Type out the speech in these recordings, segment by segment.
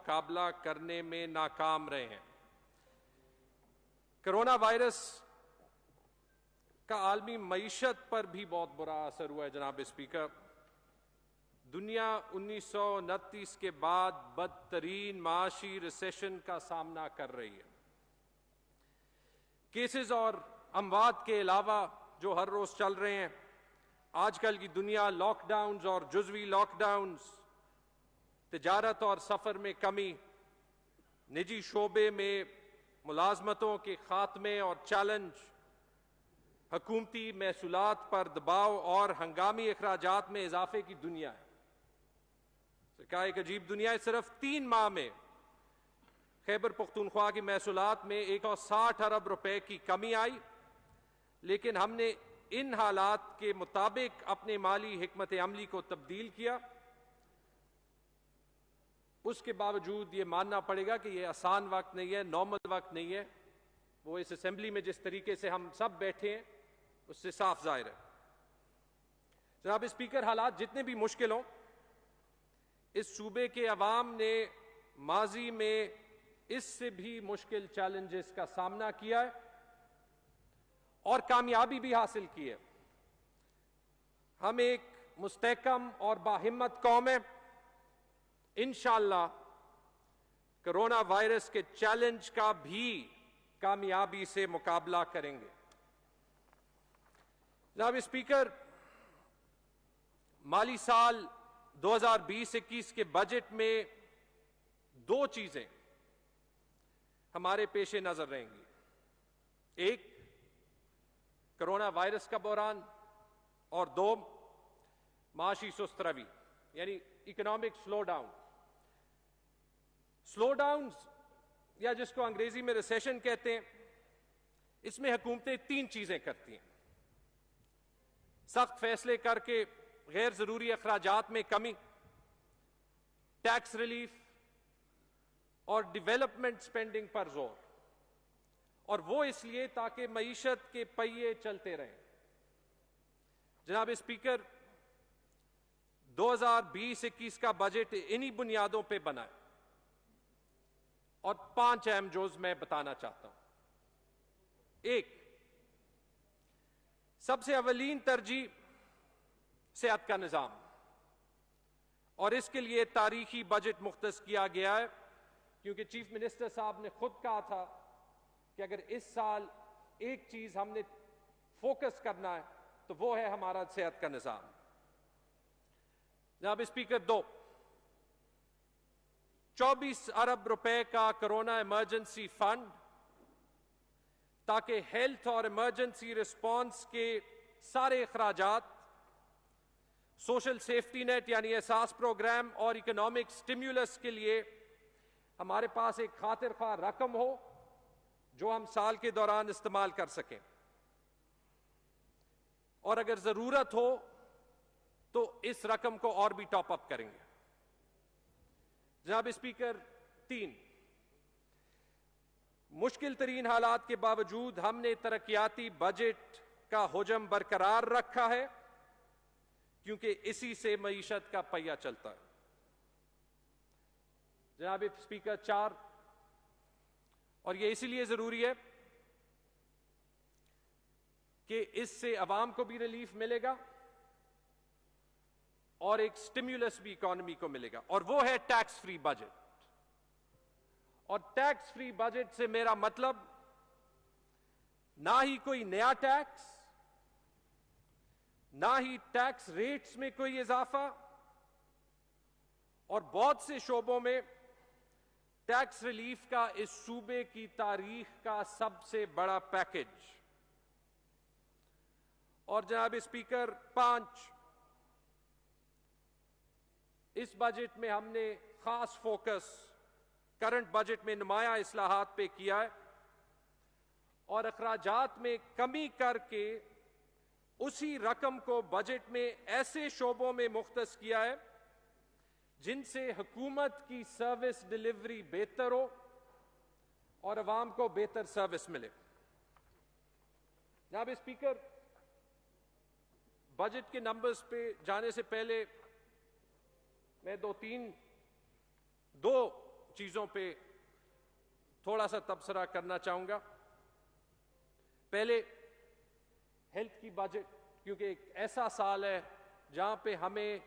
مقابلہ کرنے میں ناکام رہے ہیں۔ کرونا وائرس کا عالمی معیشت پر بھی بہت برا اثر ہوا ہے جناب اسپیکر۔ دنیا 1929 کے بعد بدترین معاشی ریسیشن کا سامنا کر رہی ہے۔ کیسز اور اموات کے علاوہ جو ہر روز چل رہے ہیں، آج کل کی دنیا لاک ڈاؤنز اور جزوی لاک ڈاؤنز، تجارت اور سفر میں کمی، نجی شعبے میں ملازمتوں کے خاتمے اور چیلنج، حکومتی محصولات پر دباؤ اور ہنگامی اخراجات میں اضافے کی دنیا ہے۔ کیا ایک عجیب دنیا ہے۔ صرف 3 ماہ میں خیبر پختونخوا کی محصولات میں 160 ارب روپے کی کمی آئی، لیکن ہم نے ان حالات کے مطابق اپنے مالی حکمت عملی کو تبدیل کیا۔ اس کے باوجود یہ ماننا پڑے گا کہ یہ آسان وقت نہیں ہے، نارمل وقت نہیں ہے۔ وہ اس اسمبلی میں جس طریقے سے ہم سب بیٹھے ہیں اس سے صاف ظاہر ہے۔ جناب اسپیکر، حالات جتنے بھی مشکل ہوں، اس صوبے کے عوام نے ماضی میں اس سے بھی مشکل چیلنجز کا سامنا کیا ہے اور کامیابی بھی حاصل کی ہے۔ ہم ایک مستحکم اور باہمت قوم ہے۔ انشاءاللہ کرونا وائرس کے چیلنج کا بھی کامیابی سے مقابلہ کریں گے۔ جناب اسپیکر، مالی سال 2020-21 کے بجٹ میں 2 چیزیں ہمارے پیش نظر رہیں گی۔ ایک، کرونا وائرس کا بحران، اور 2، معاشی سست روی یعنی اکنامک سلو ڈاؤن۔ سلو ڈاؤنز یا جس کو انگریزی میں ریسیشن کہتے ہیں، اس میں حکومتیں 3 چیزیں کرتی ہیں: سخت فیصلے کر کے غیر ضروری اخراجات میں کمی، ٹیکس ریلیف اور ڈیولپمنٹ سپینڈنگ پر زور، اور وہ اس لیے تاکہ معیشت کے پہیے چلتے رہیں۔ جناب اسپیکر، 2020-21 کا بجٹ انہی بنیادوں پہ بنا ہے، اور 5 اہم جوز میں بتانا چاہتا ہوں۔ ایک، سب سے اولین ترجیح صحت کا نظام، اور اس کے لیے تاریخی بجٹ مختص کیا گیا ہے، کیونکہ چیف منسٹر صاحب نے خود کہا تھا کہ اگر اس سال ایک چیز ہم نے فوکس کرنا ہے تو وہ ہے ہمارا صحت کا نظام۔ جناب اسپیکر، 2، 24 ارب روپے کا کرونا ایمرجنسی فنڈ، تاکہ ہیلتھ اور ایمرجنسی رسپانس کے سارے اخراجات، سوشل سیفٹی نیٹ یعنی احساس پروگرام اور اکنامک سٹیمیولس کے لیے ہمارے پاس ایک خاطر خواہ رقم ہو جو ہم سال کے دوران استعمال کر سکیں، اور اگر ضرورت ہو تو اس رقم کو اور بھی ٹاپ اپ کریں گے۔ جناب اسپیکر، 3، مشکل ترین حالات کے باوجود ہم نے ترقیاتی بجٹ کا حجم برقرار رکھا ہے، کیونکہ اسی سے معیشت کا پہیہ چلتا ہے۔ جناب اسپیکر، 4، اور یہ اسی لیے ضروری ہے کہ اس سے عوام کو بھی ریلیف ملے گا اور ایک سٹیمیولس بھی اکانومی کو ملے گا، اور وہ ہے ٹیکس فری بجٹ۔ اور ٹیکس فری بجٹ سے میرا مطلب نہ ہی کوئی نیا ٹیکس، نہ ہی ٹیکس ریٹس میں کوئی اضافہ، اور بہت سے شعبوں میں ٹیکس ریلیف کا اس صوبے کی تاریخ کا سب سے بڑا پیکج۔ اور جناب اسپیکر، 5، اس بجٹ میں ہم نے خاص فوکس کرنٹ بجٹ میں نمایاں اصلاحات پہ کیا ہے، اور اخراجات میں کمی کر کے اسی رقم کو بجٹ میں ایسے شعبوں میں مختص کیا ہے جن سے حکومت کی سروس ڈیلیوری بہتر ہو اور عوام کو بہتر سروس ملے۔ جناب اسپیکر، بجٹ کے نمبرز پہ جانے سے پہلے میں دو چیزوں پہ تھوڑا سا تبصرہ کرنا چاہوں گا. پہلے ہیلتھ کی بجٹ، کیونکہ ایک ایسا سال ہے جہاں پہ ہمیں،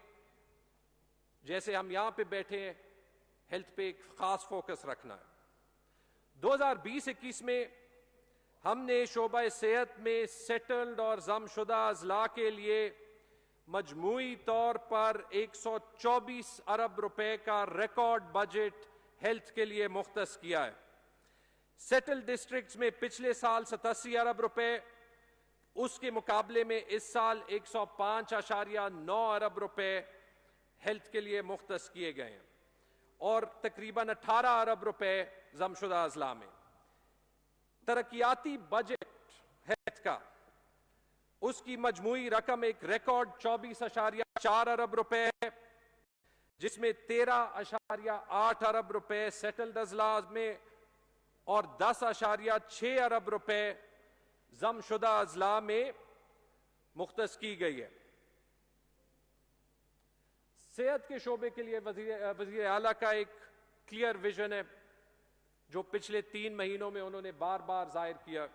جیسے ہم یہاں پہ بیٹھے ہیں، ہیلتھ پہ ایک خاص فوکس رکھنا ہے. 2020-21 میں ہم نے شعبہ صحت میں سیٹلڈ اور ضم شدہ اضلاع کے لیے مجموعی طور پر 124 ارب روپے کا ریکارڈ بجٹ ہیلتھ کے لیے مختص کیا ہے. سیٹل ڈسٹرکٹس میں پچھلے سال 87 ارب روپے، اس کے مقابلے میں اس سال 105.9 ارب روپے ہیلتھ کے لیے مختص کیے گئے ہیں، اور تقریباً 18 ارب روپے ضم شدہ اضلاع میں. ترقیاتی بجٹ ہیلتھ کا، اس کی مجموعی رقم ایک ریکارڈ 24.4 ارب روپے ہے، جس میں 13.8 ارب روپے سیٹلڈ اضلاع میں اور 10.6 ارب روپے ضم شدہ اضلاع میں مختص کی گئی ہے. صحت کے شعبے کے لیے وزیر اعلیٰ کا ایک کلیئر ویژن ہے جو پچھلے 3 مہینوں میں انہوں نے بار بار ظاہر کیا.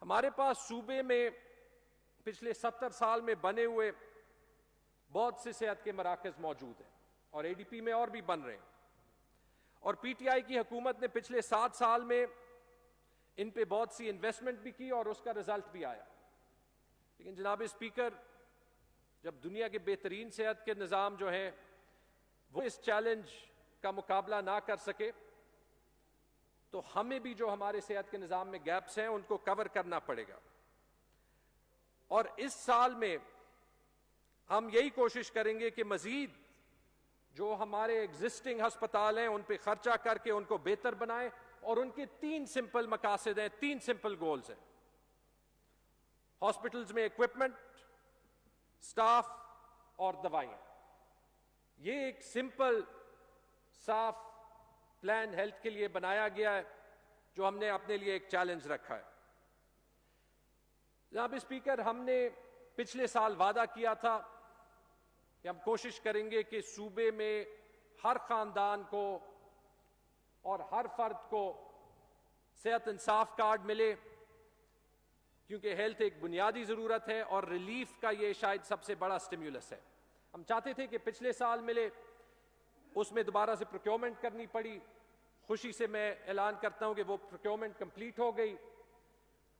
ہمارے پاس صوبے میں پچھلے 70 سال میں بنے ہوئے بہت سے صحت کے مراکز موجود ہیں، اور اے ڈی پی میں اور بھی بن رہے ہیں، اور پی ٹی آئی کی حکومت نے پچھلے 7 سال میں ان پہ بہت سی انویسٹمنٹ بھی کی اور اس کا رزلٹ بھی آیا. لیکن جناب اسپیکر، جب دنیا کے بہترین صحت کے نظام جو ہیں وہ اس چیلنج کا مقابلہ نہ کر سکے، تو ہمیں بھی جو ہمارے صحت کے نظام میں گیپس ہیں ان کو کور کرنا پڑے گا. اور اس سال میں ہم یہی کوشش کریں گے کہ مزید جو ہمارے ایگزسٹنگ ہسپتال ہیں ان پہ خرچہ کر کے ان کو بہتر بنائیں، اور ان کے 3 سمپل مقاصد ہیں، 3 سمپل گولز ہیں. ہاسپٹلز میں اکوپمنٹ، سٹاف اور دوائیں. یہ ایک سمپل صاف پلان ہیلتھ کے لیے بنایا گیا ہے جو ہم نے اپنے لیے ایک چیلنج رکھا ہے. جناب اسپیکر، ہم نے پچھلے سال وعدہ کیا تھا کہ ہم کوشش کریں گے کہ صوبے میں ہر خاندان کو اور ہر فرد کو صحت انصاف کارڈ ملے، کیونکہ ہیلتھ ایک بنیادی ضرورت ہے اور ریلیف کا یہ شاید سب سے بڑا سٹیمیولس ہے. ہم چاہتے تھے کہ پچھلے سال ملے، اس میں دوبارہ سے پروکیورمنٹ کرنی پڑی. خوشی سے میں اعلان کرتا ہوں کہ وہ پروکیورمنٹ کمپلیٹ ہو گئی،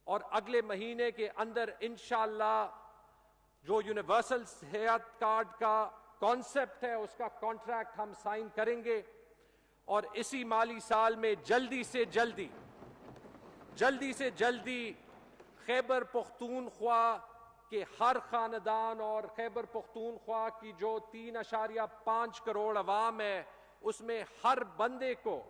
اور اگلے مہینے کے اندر انشاءاللہ جو یونیورسل صحت کارڈ کا کانسیپٹ ہے اس کا کانٹریکٹ ہم سائن کریں گے، اور اسی مالی سال میں جلدی سے جلدی خیبر پختونخوا کے ہر خاندان اور خیبر پختونخوا کی جو 3.5 کروڑ عوام ہے، اس میں ہر بندے کو،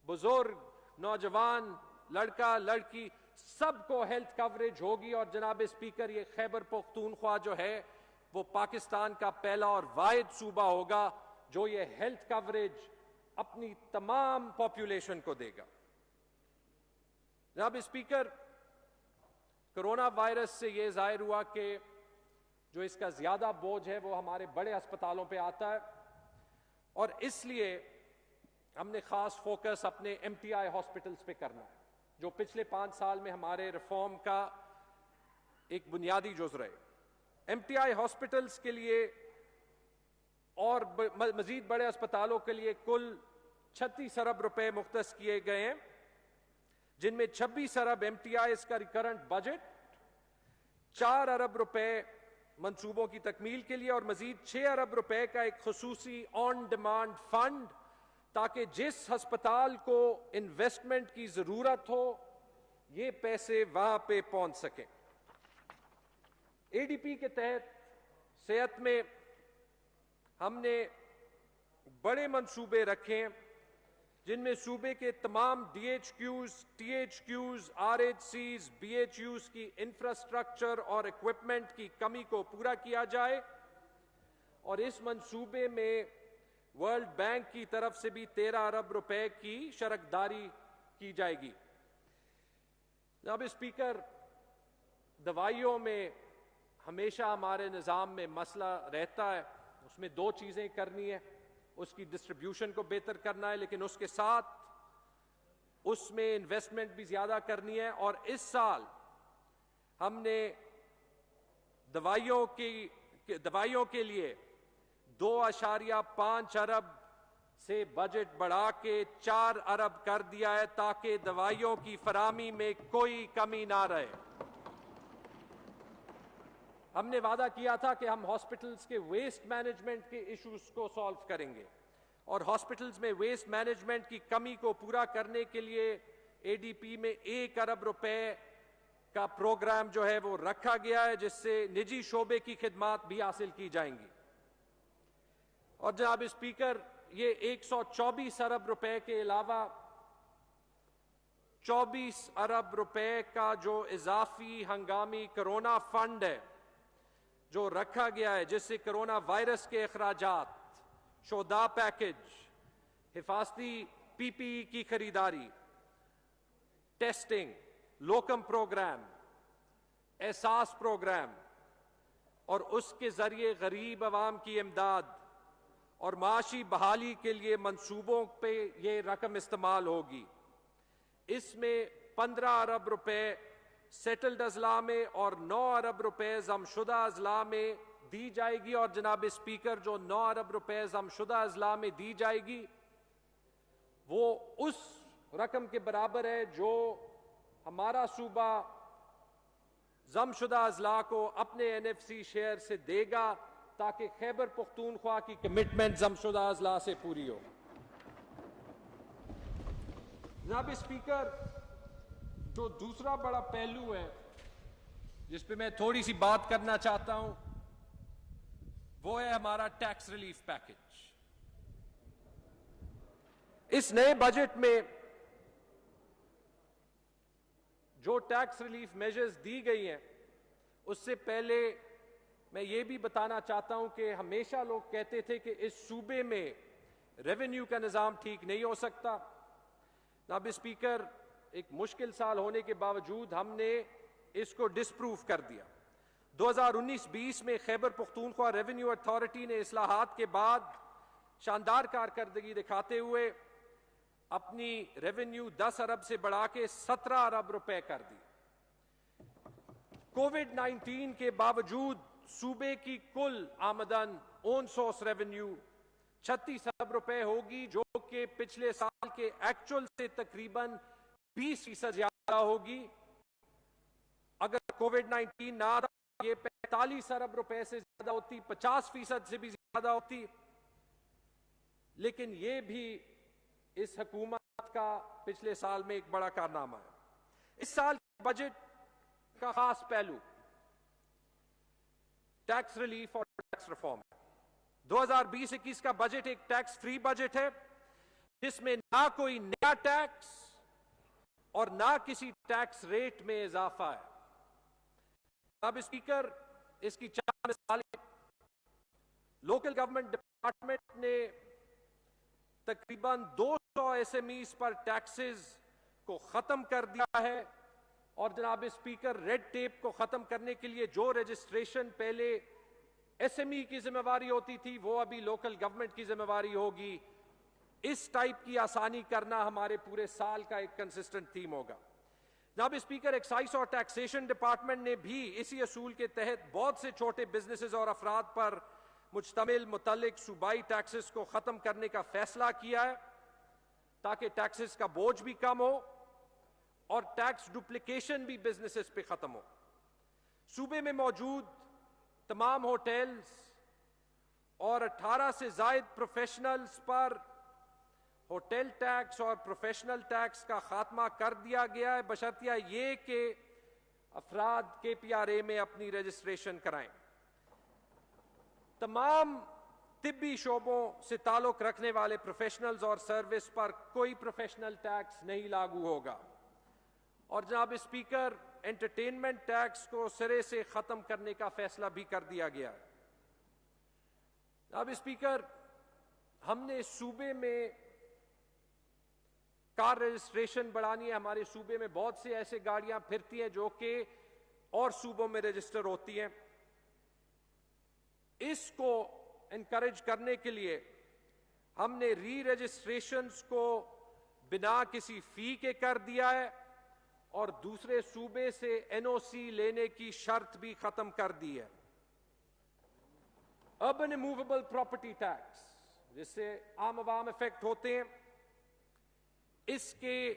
بزرگ، نوجوان، لڑکا، لڑکی، سب کو ہیلتھ کوریج ہوگی. اور جناب اسپیکر، یہ خیبر پختونخوا جو ہے وہ پاکستان کا پہلا اور واحد صوبہ ہوگا جو یہ ہیلتھ کوریج اپنی تمام پاپولیشن کو دے گا. جناب اسپیکر، کرونا وائرس سے یہ ظاہر ہوا کہ جو اس کا زیادہ بوجھ ہے وہ ہمارے بڑے ہسپتالوں پہ آتا ہے، اور اس لیے ہم نے خاص فوکس اپنے ایم ٹی آئی ہاسپٹلز پہ کرنا ہے، جو پچھلے 5 سال میں ہمارے ریفارم کا ایک بنیادی جز رہے. ایم ٹی آئی ہاسپٹلز کے لیے اور مزید بڑے اسپتالوں کے لیے کل 36 ارب روپے مختص کیے گئے ہیں، جن میں 26 ارب ایم ٹی آئی کا ریکرنٹ بجٹ، 4 ارب روپے منصوبوں کی تکمیل کے لیے، اور مزید 6 ارب روپے کا ایک خصوصی آن ڈیمانڈ فنڈ، تاکہ جس ہسپتال کو انویسٹمنٹ کی ضرورت ہو یہ پیسے وہاں پہ پہنچ سکیں. اے ڈی پی کے تحت صحت میں ہم نے بڑے منصوبے رکھے ہیں، جن میں صوبے کے تمام D H Qs, T H Qs, R H Cs, B H Us کی انفراسٹرکچر اور اکوپمنٹ کی کمی کو پورا کیا جائے، اور اس منصوبے میں ورلڈ بینک کی طرف سے بھی 13 ارب روپے کی شراکت کی جائے گی. جناب اسپیکر، دوائیوں میں ہمیشہ ہمارے نظام میں مسئلہ رہتا ہے، اس میں 2 چیزیں کرنی ہیں. اس کی ڈسٹریبیوشن کو بہتر کرنا ہے، لیکن اس کے ساتھ اس میں انویسٹمنٹ بھی زیادہ کرنی ہے. اور اس سال ہم نے دوائیوں کے لیے 2.5 ارب سے بجٹ بڑھا کے 4 ارب کر دیا ہے تاکہ دوائیوں کی فراہمی میں کوئی کمی نہ رہے. ہم نے وعدہ کیا تھا کہ ہم ہاسپٹلز کے ویسٹ مینجمنٹ کے ایشوز کو سالو کریں گے، اور ہاسپٹلز میں ویسٹ مینجمنٹ کی کمی کو پورا کرنے کے لیے اے ڈی پی میں 1 ارب روپے کا پروگرام جو ہے وہ رکھا گیا ہے، جس سے نجی شعبے کی خدمات بھی حاصل کی جائیں گی. اور جناب اسپیکر، یہ 124 ارب روپے کے علاوہ 24 ارب روپے کا جو اضافی ہنگامی کرونا فنڈ ہے جو رکھا گیا ہے، جس سے کرونا وائرس کے اخراجات، شہداء پیکج، حفاظتی پی پی ای کی خریداری، ٹیسٹنگ، لوکم پروگرام، احساس پروگرام، اور اس کے ذریعے غریب عوام کی امداد اور معاشی بحالی کے لیے منصوبوں پہ یہ رقم استعمال ہوگی. اس میں 15 ارب روپے سیٹلڈ اضلاع میں اور 9 ارب روپے ضم شدہ اضلاع میں دی جائے گی. اور جناب اسپیکر، جو 9 ارب روپے ضم شدہ اضلاع میں دی جائے گی وہ اس رقم کے برابر ہے جو ہمارا صوبہ ضم شدہ اضلاع کو اپنے این ایف سی شیئر سے دے گا، تاکہ خیبر پختونخوا کی کمٹمنٹ ضم شدہ اضلاع سے پوری ہو. جناب اسپیکر، جو دوسرا بڑا پہلو ہے جس پہ میں تھوڑی سی بات کرنا چاہتا ہوں وہ ہے ہمارا ٹیکس ریلیف پیکج. اس نئے بجٹ میں جو ٹیکس ریلیف میجرز دی گئی ہیں، اس سے پہلے میں یہ بھی بتانا چاہتا ہوں کہ ہمیشہ لوگ کہتے تھے کہ اس صوبے میں ریونیو کا نظام ٹھیک نہیں ہو سکتا. جناب اسپیکر، ایک مشکل سال ہونے کے باوجود ہم نے اس کو ڈسپروف کر دیا. 2019-20 میں خیبر پختونخوا ریونیو اتھارٹی نے اصلاحات کے بعد شاندار کارکردگی دکھاتے ہوئے اپنی ریونیو 10 ارب سے بڑھا کے 17 ارب روپے کر دی. کووڈ-19 کے باوجود صوبے کی کل آمدن اون سورس ریونیو 36 ارب روپے ہوگی، جو کہ پچھلے سال کے ایکچول سے تقریباً 20% زیادہ ہوگی. اگر کووڈ-19 نہ آتا یہ 45 ارب روپے سے زیادہ ہوتی، 50% سے بھی زیادہ ہوتی. لیکن یہ بھی اس حکومت کا پچھلے سال میں ایک بڑا کارنامہ ہے. اس سال کے بجٹ کا خاص پہلو ٹیکس ریلیف اور ٹیکس ریفارم ہے. 2020-21 کا بجٹ ایک ٹیکس فری بجٹ ہے، جس میں نہ کوئی نیا ٹیکس اور نہ کسی ٹیکس ریٹ میں اضافہ ہے. اب اسپیکر، اس کی 4 مثالیں. لوکل گورنمنٹ ڈپارٹمنٹ نے تقریباً 200 ایس ایم ایز پر ٹیکسز کو ختم کر دیا ہے. اور جناب اسپیکر، ریڈ ٹیپ کو ختم کرنے کے لیے جو رجسٹریشن پہلے ایس ایم ای کی ذمہ داری ہوتی تھی وہ ابھی لوکل گورنمنٹ کی ذمہ داری ہوگی. اس ٹائپ کی آسانی کرنا ہمارے پورے سال کا ایک کنسسٹنٹ تھیم ہوگا. جناب اسپیکر، ایکسائز اور ٹیکسیشن ڈپارٹمنٹ نے بھی اسی اصول کے تحت بہت سے چھوٹے بزنسز اور افراد پر مشتمل متعلق صوبائی ٹیکسز کو ختم کرنے کا فیصلہ کیا ہے، تاکہ ٹیکسز کا بوجھ بھی کم ہو اور ٹیکس ڈپلیکیشن بھی بزنسز پہ ختم ہو. صوبے میں موجود تمام ہوٹلز اور 18 سے زائد پروفیشنلز پر ہوٹل ٹیکس اور پروفیشنل ٹیکس کا خاتمہ کر دیا گیا ہے، بشرطیہ یہ کہ افراد کے پی آر اے میں اپنی رجسٹریشن کرائیں. تمام طبی شعبوں سے تعلق رکھنے والے پروفیشنلز اور سروس پر کوئی پروفیشنل ٹیکس نہیں لاگو ہوگا. اور جناب اسپیکر، انٹرٹینمنٹ ٹیکس کو سرے سے ختم کرنے کا فیصلہ بھی کر دیا گیا ہے. جناب اسپیکر، ہم نے صوبے میں کار رجسٹریشن بڑھانی ہے. ہمارے صوبے میں بہت سے ایسے گاڑیاں پھرتی ہیں جو کہ اور صوبوں میں رجسٹر ہوتی ہیں. اس کو انکریج کرنے کے لیے ہم نے ری رجسٹریشنز کو بنا کسی فی کے کر دیا ہے اور دوسرے صوبے سے این او سی لینے کی شرط بھی ختم کر دی ہے. اربن اموویبل پراپرٹی ٹیکس جس سے عام عوام افیکٹ ہوتے ہیں، اس کے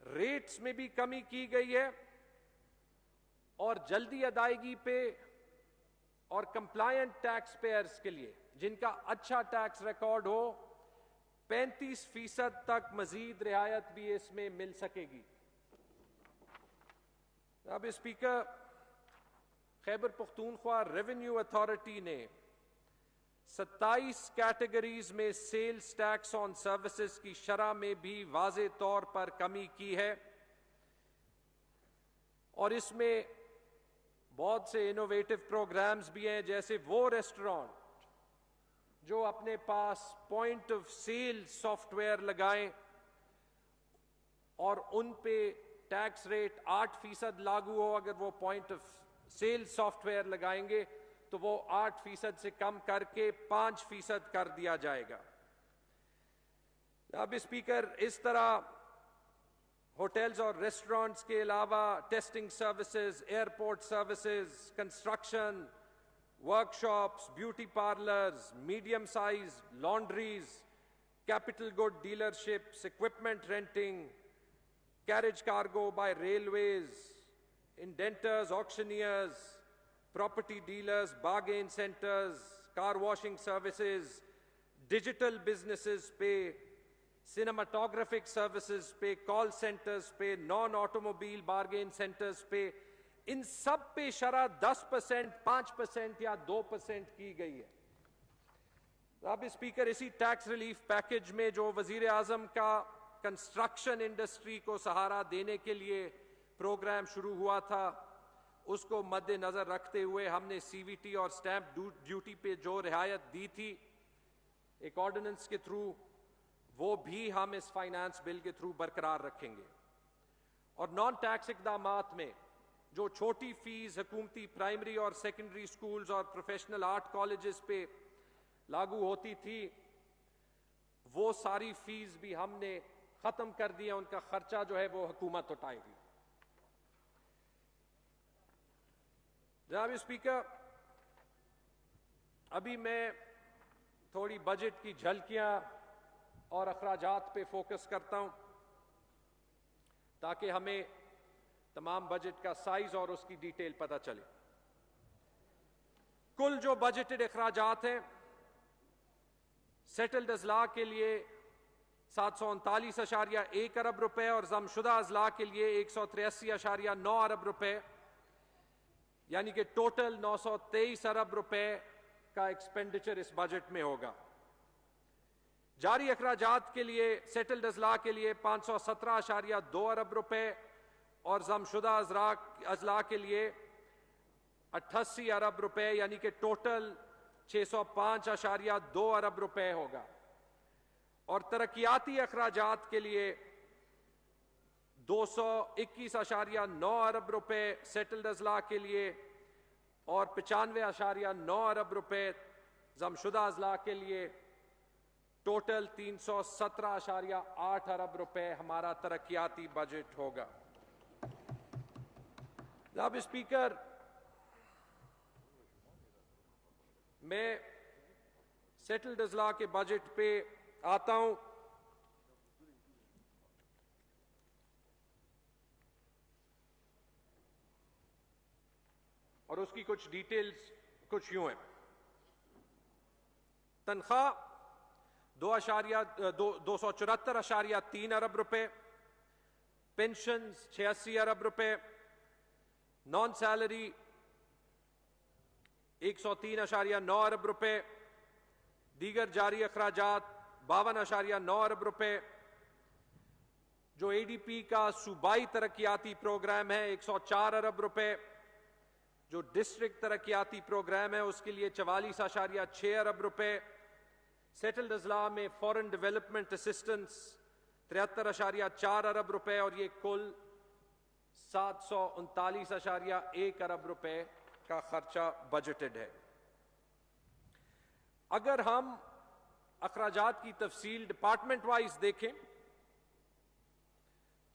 ریٹس میں بھی کمی کی گئی ہے اور جلدی ادائیگی پہ اور کمپلائنٹ ٹیکس پیئرز کے لیے جن کا اچھا ٹیکس ریکارڈ ہو 35% تک مزید رعایت بھی اس میں مل سکے گی. جناب speaker, Khyber Pakhtunkhwa revenue authority نے 27 کیٹیگریز میں سیلز ٹیکس آن سروسز کی شرح میں بھی واضح طور پر کمی کی ہے اور اس میں بہت سے انوویٹو پروگرامز بھی ہیں، جیسے وہ ریسٹورانٹ جو اپنے پاس point of sale software لگائیں اور ان پہ ٹیکس ریٹ 8% لاگو ہو. اگر وہ point of sale software لگائیں گے تو وہ 8% سے کم کر کے 5% کر دیا جائے گا. اب اسپیکر، اس طرح ہوٹلز اور ریسٹورانٹس کے علاوہ testing services, airport services, construction work shops, beauty parlours, medium size laundries, capital good dealerships, equipment renting, carriage cargo by railways, indenters, auctioneers, property dealers, bargain centres, car washing services, digital businesses پہ، cinematographic services پہ، کال centres پہ، naan automobile bargain centres پہ، ان سب پہ شرح 10%، 5% یا 2% کی گئی ہے. اب اسپیکر، اسی ٹیکس ریلیف پیکج میں جو وزیر اعظم کا کنسٹرکشن انڈسٹری کو سہارا دینے کے لیے پروگرام شروع ہوا تھا، اس کو مد نظر رکھتے ہوئے ہم نے سی وی ٹی اور سٹیمپ ڈیوٹی پہ جو رعایت دی تھی ایک آرڈیننس کے تھرو، وہ بھی ہم اس فائنانس بل کے تھرو برقرار رکھیں گے. اور نان ٹیکس اقدامات میں جو چھوٹی فیس حکومتی پرائمری اور سیکنڈری سکولز اور پروفیشنل آرٹ کالجز پہ لاگو ہوتی تھی، وہ ساری فیس بھی ہم نے ختم کر دیا. ان کا خرچہ جو ہے وہ حکومت اٹھائے گی. جناب اسپیکر، ابھی میں تھوڑی بجٹ کی جھلکیاں اور اخراجات پہ فوکس کرتا ہوں تاکہ ہمیں تمام بجٹ کا سائز اور اس کی ڈیٹیل پتہ چلے. کل جو بجٹڈ اخراجات ہیں سیٹلڈ اضلاع کے لیے 739.1 ارب روپے اور ضم شدہ اضلاع کے لیے 183.9 ارب روپے، یعنی کہ ٹوٹل 923 ارب روپے کا ایکسپینڈیچر اس بجٹ میں ہوگا. جاری اخراجات کے لیے سیٹلڈ اضلاع کے لیے 517.2 ارب روپے اور ضم شدہ اضلاع کے لیے 88 ارب روپے، یعنی کہ ٹوٹل 605.2 ارب روپے ہوگا. اور ترقیاتی اخراجات کے لیے 221.9 ارب روپے سیٹلڈ اضلاع کے لیے اور 95.9 ارب روپے ضم شدہ اضلاع کے لیے، ٹوٹل 317.8 ارب روپے ہمارا ترقیاتی بجٹ ہوگا. جناب اسپیکر، میں سیٹلڈ اضلاع کے بجٹ پہ آتا ہوں. اور اس کی کچھ ڈیٹیلز کچھ یوں ہیں. تنخواہ 274.3 ارب روپے، پینشنز 86 ارب روپے، نان سیلری 103.9 ارب روپے، دیگر جاری اخراجات 52.9 ارب روپے. جو اے ڈی پی کا صوبائی ترقیاتی پروگرام ہے 104 ارب روپے، جو ڈسٹرکٹ ترقیاتی پروگرام ہے اس کے لیے 44.6 ارب روپے. سیٹلڈ اضلاع میں فورن ڈیولپمنٹ اسسٹنس 73.4 ارب روپے، اور یہ کل 739.1 ارب روپے کا خرچہ بجٹڈ ہے. اگر ہم اخراجات کی تفصیل ڈپارٹمنٹ وائز دیکھیں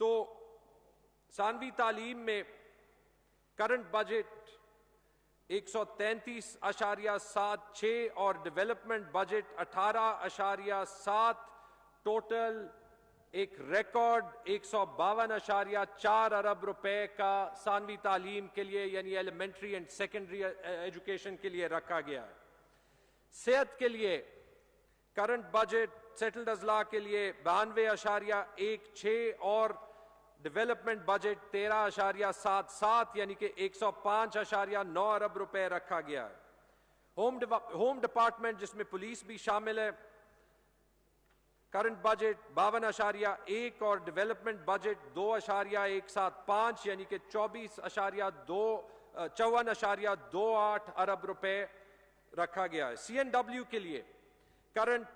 تو ثانوی تعلیم میں کرنٹ بجٹ 133.76 اور ڈیولپمنٹ بجٹ 18.7، ٹوٹل ایک ریکارڈ 152.4 ارب روپے کا ثانوی تعلیم کے لیے یعنی ایلیمنٹری اینڈ سیکنڈری ایجوکیشن کے لیے رکھا گیا ہے۔ صحت کے لیے کرنٹ بجٹ سیٹلڈ اضلاع کے لیے 92.16 اور ڈیولپمنٹ بجٹ 13.77 یعنی کہ 105.9 ارب روپے رکھا گیا ہے۔ ہوم ڈپارٹمنٹ جس میں پولیس بھی شامل ہے، کرنٹ بجٹ 52.1 اور ڈیولپمنٹ بجٹ 2.175 یعنی کہ 54.28 ارب روپے رکھا گیا ہے۔ سی این ڈبلیو کے لیے کرنٹ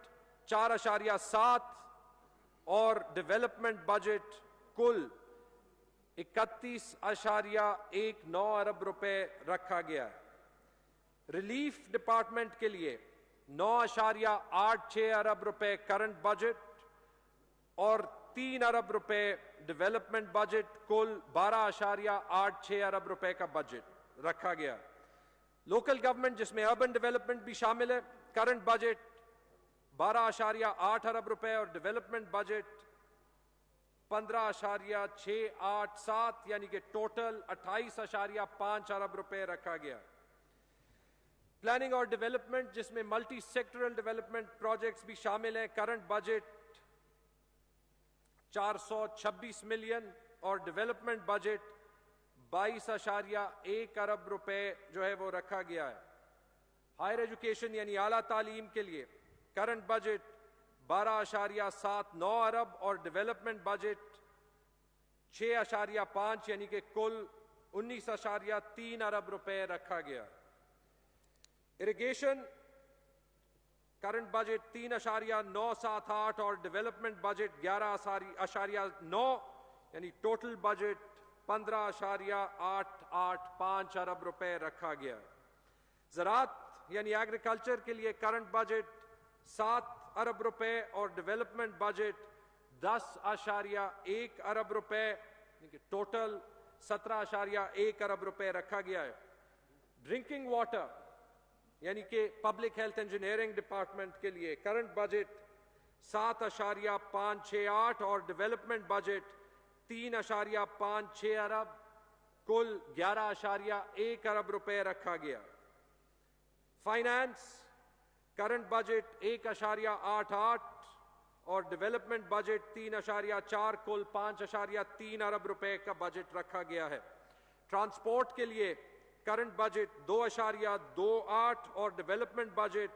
4.7 اور ڈیولپمنٹ بجٹ کل 31.19 ارب روپے رکھا گیا ہے۔ ریلیف ڈپارٹمنٹ کے لیے 9.86 ارب روپے کرنٹ بجٹ اور 3 ارب روپے ڈیولپمنٹ بجٹ، کل 12.86 ارب روپے کا بجٹ رکھا گیا۔ لوکل گورنمنٹ جس میں اربن ڈیولپمنٹ بھی شامل ہے، کرنٹ بجٹ 12.8 ارب روپے اور ڈیولپمنٹ بجٹ 15.687 یعنی کہ ٹوٹل 28.5 ارب روپے رکھا گیا۔ پلاننگ اور ڈیولپمنٹ جس میں ملٹی سیکٹرل ڈیولپمنٹ پروجیکٹس بھی شامل ہیں، کرنٹ بجٹ 426 ملین اور ڈیولپمنٹ بجٹ 22.1 ارب روپے جو ہے وہ رکھا گیا ہے۔ ہائر ایجوکیشن یعنی اعلیٰ تعلیم کے لیے کرنٹ بجٹ 12.79 ارب اور ڈیولپمنٹ بجٹ 6.5 یعنی کہ کل 19.3 ارب روپے رکھا گیا۔ اریگیشن کرنٹ بجٹ 3.978 اور ڈیولپمنٹ بجٹ 11.9 یعنی ٹوٹل بجٹ 15.885 ارب روپے رکھا گیا۔ زراعت یعنی ایگریکلچر کے لیے کرنٹ بجٹ 7 ارب روپے اور ڈیولپمنٹ بجٹ 10.1 ارب روپے یعنی کہ ٹوٹل 17.1 ارب روپے رکھا گیا ہے۔ ڈرنکنگ واٹر یعنی کہ پبلک ہیلتھ انجینئرنگ ڈپارٹمنٹ کے لیے کرنٹ بجٹ 7.568 اور ڈیولپمنٹ بجٹ 3.56 ارب، کل 11.1 ارب روپے رکھا گیا۔ فائنانس کرنٹ بجٹ 1.88 اور ڈیولپمنٹ بجٹ 3.4، کل 5.3 ارب روپے کا بجٹ رکھا گیا ہے۔ ٹرانسپورٹ کے لیے کرنٹ بجٹ 2.28 اور ڈیولپمنٹ بجٹ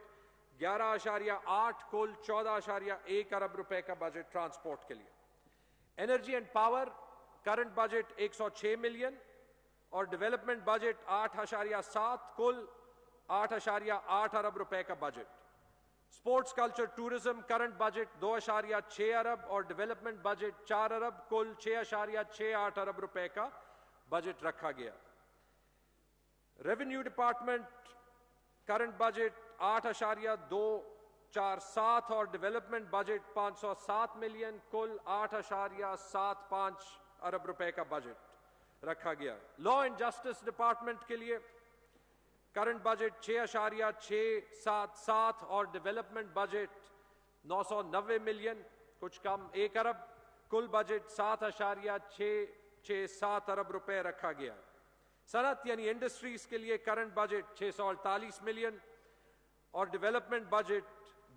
11.8، کل 14.1 ارب روپے کا بجٹ ٹرانسپورٹ کے لیے۔ Energy and power current budget 106 million اور ڈیولپمنٹ بجٹ 8.7، کل 8.8 ارب روپے کا budget. Sports culture tourism current budget 2.6 ارب اور ڈیولپمنٹ بجٹ 4 ارب، کل 6.68 ارب روپے کا بجٹ رکھا گیا۔ ریونیو ڈپارٹمنٹ کرنٹ بجٹ 8.247 اور ڈیولپمنٹ بجٹ 507 ملین، کل 8.75 ارب روپے کا بجٹ رکھا گیا۔ لا اینڈ جسٹس ڈپارٹمنٹ کے لیے کرنٹ بجٹ 6.677 اور ڈیولپمنٹ بجٹ 990 ملین، کچھ کم 1 ارب، کل بجٹ 7.667 ارب روپے رکھا گیا۔ صنعت یعنی انڈسٹریز کے لیے کرنٹ بجٹ 648 ملین اور ڈیولپمنٹ بجٹ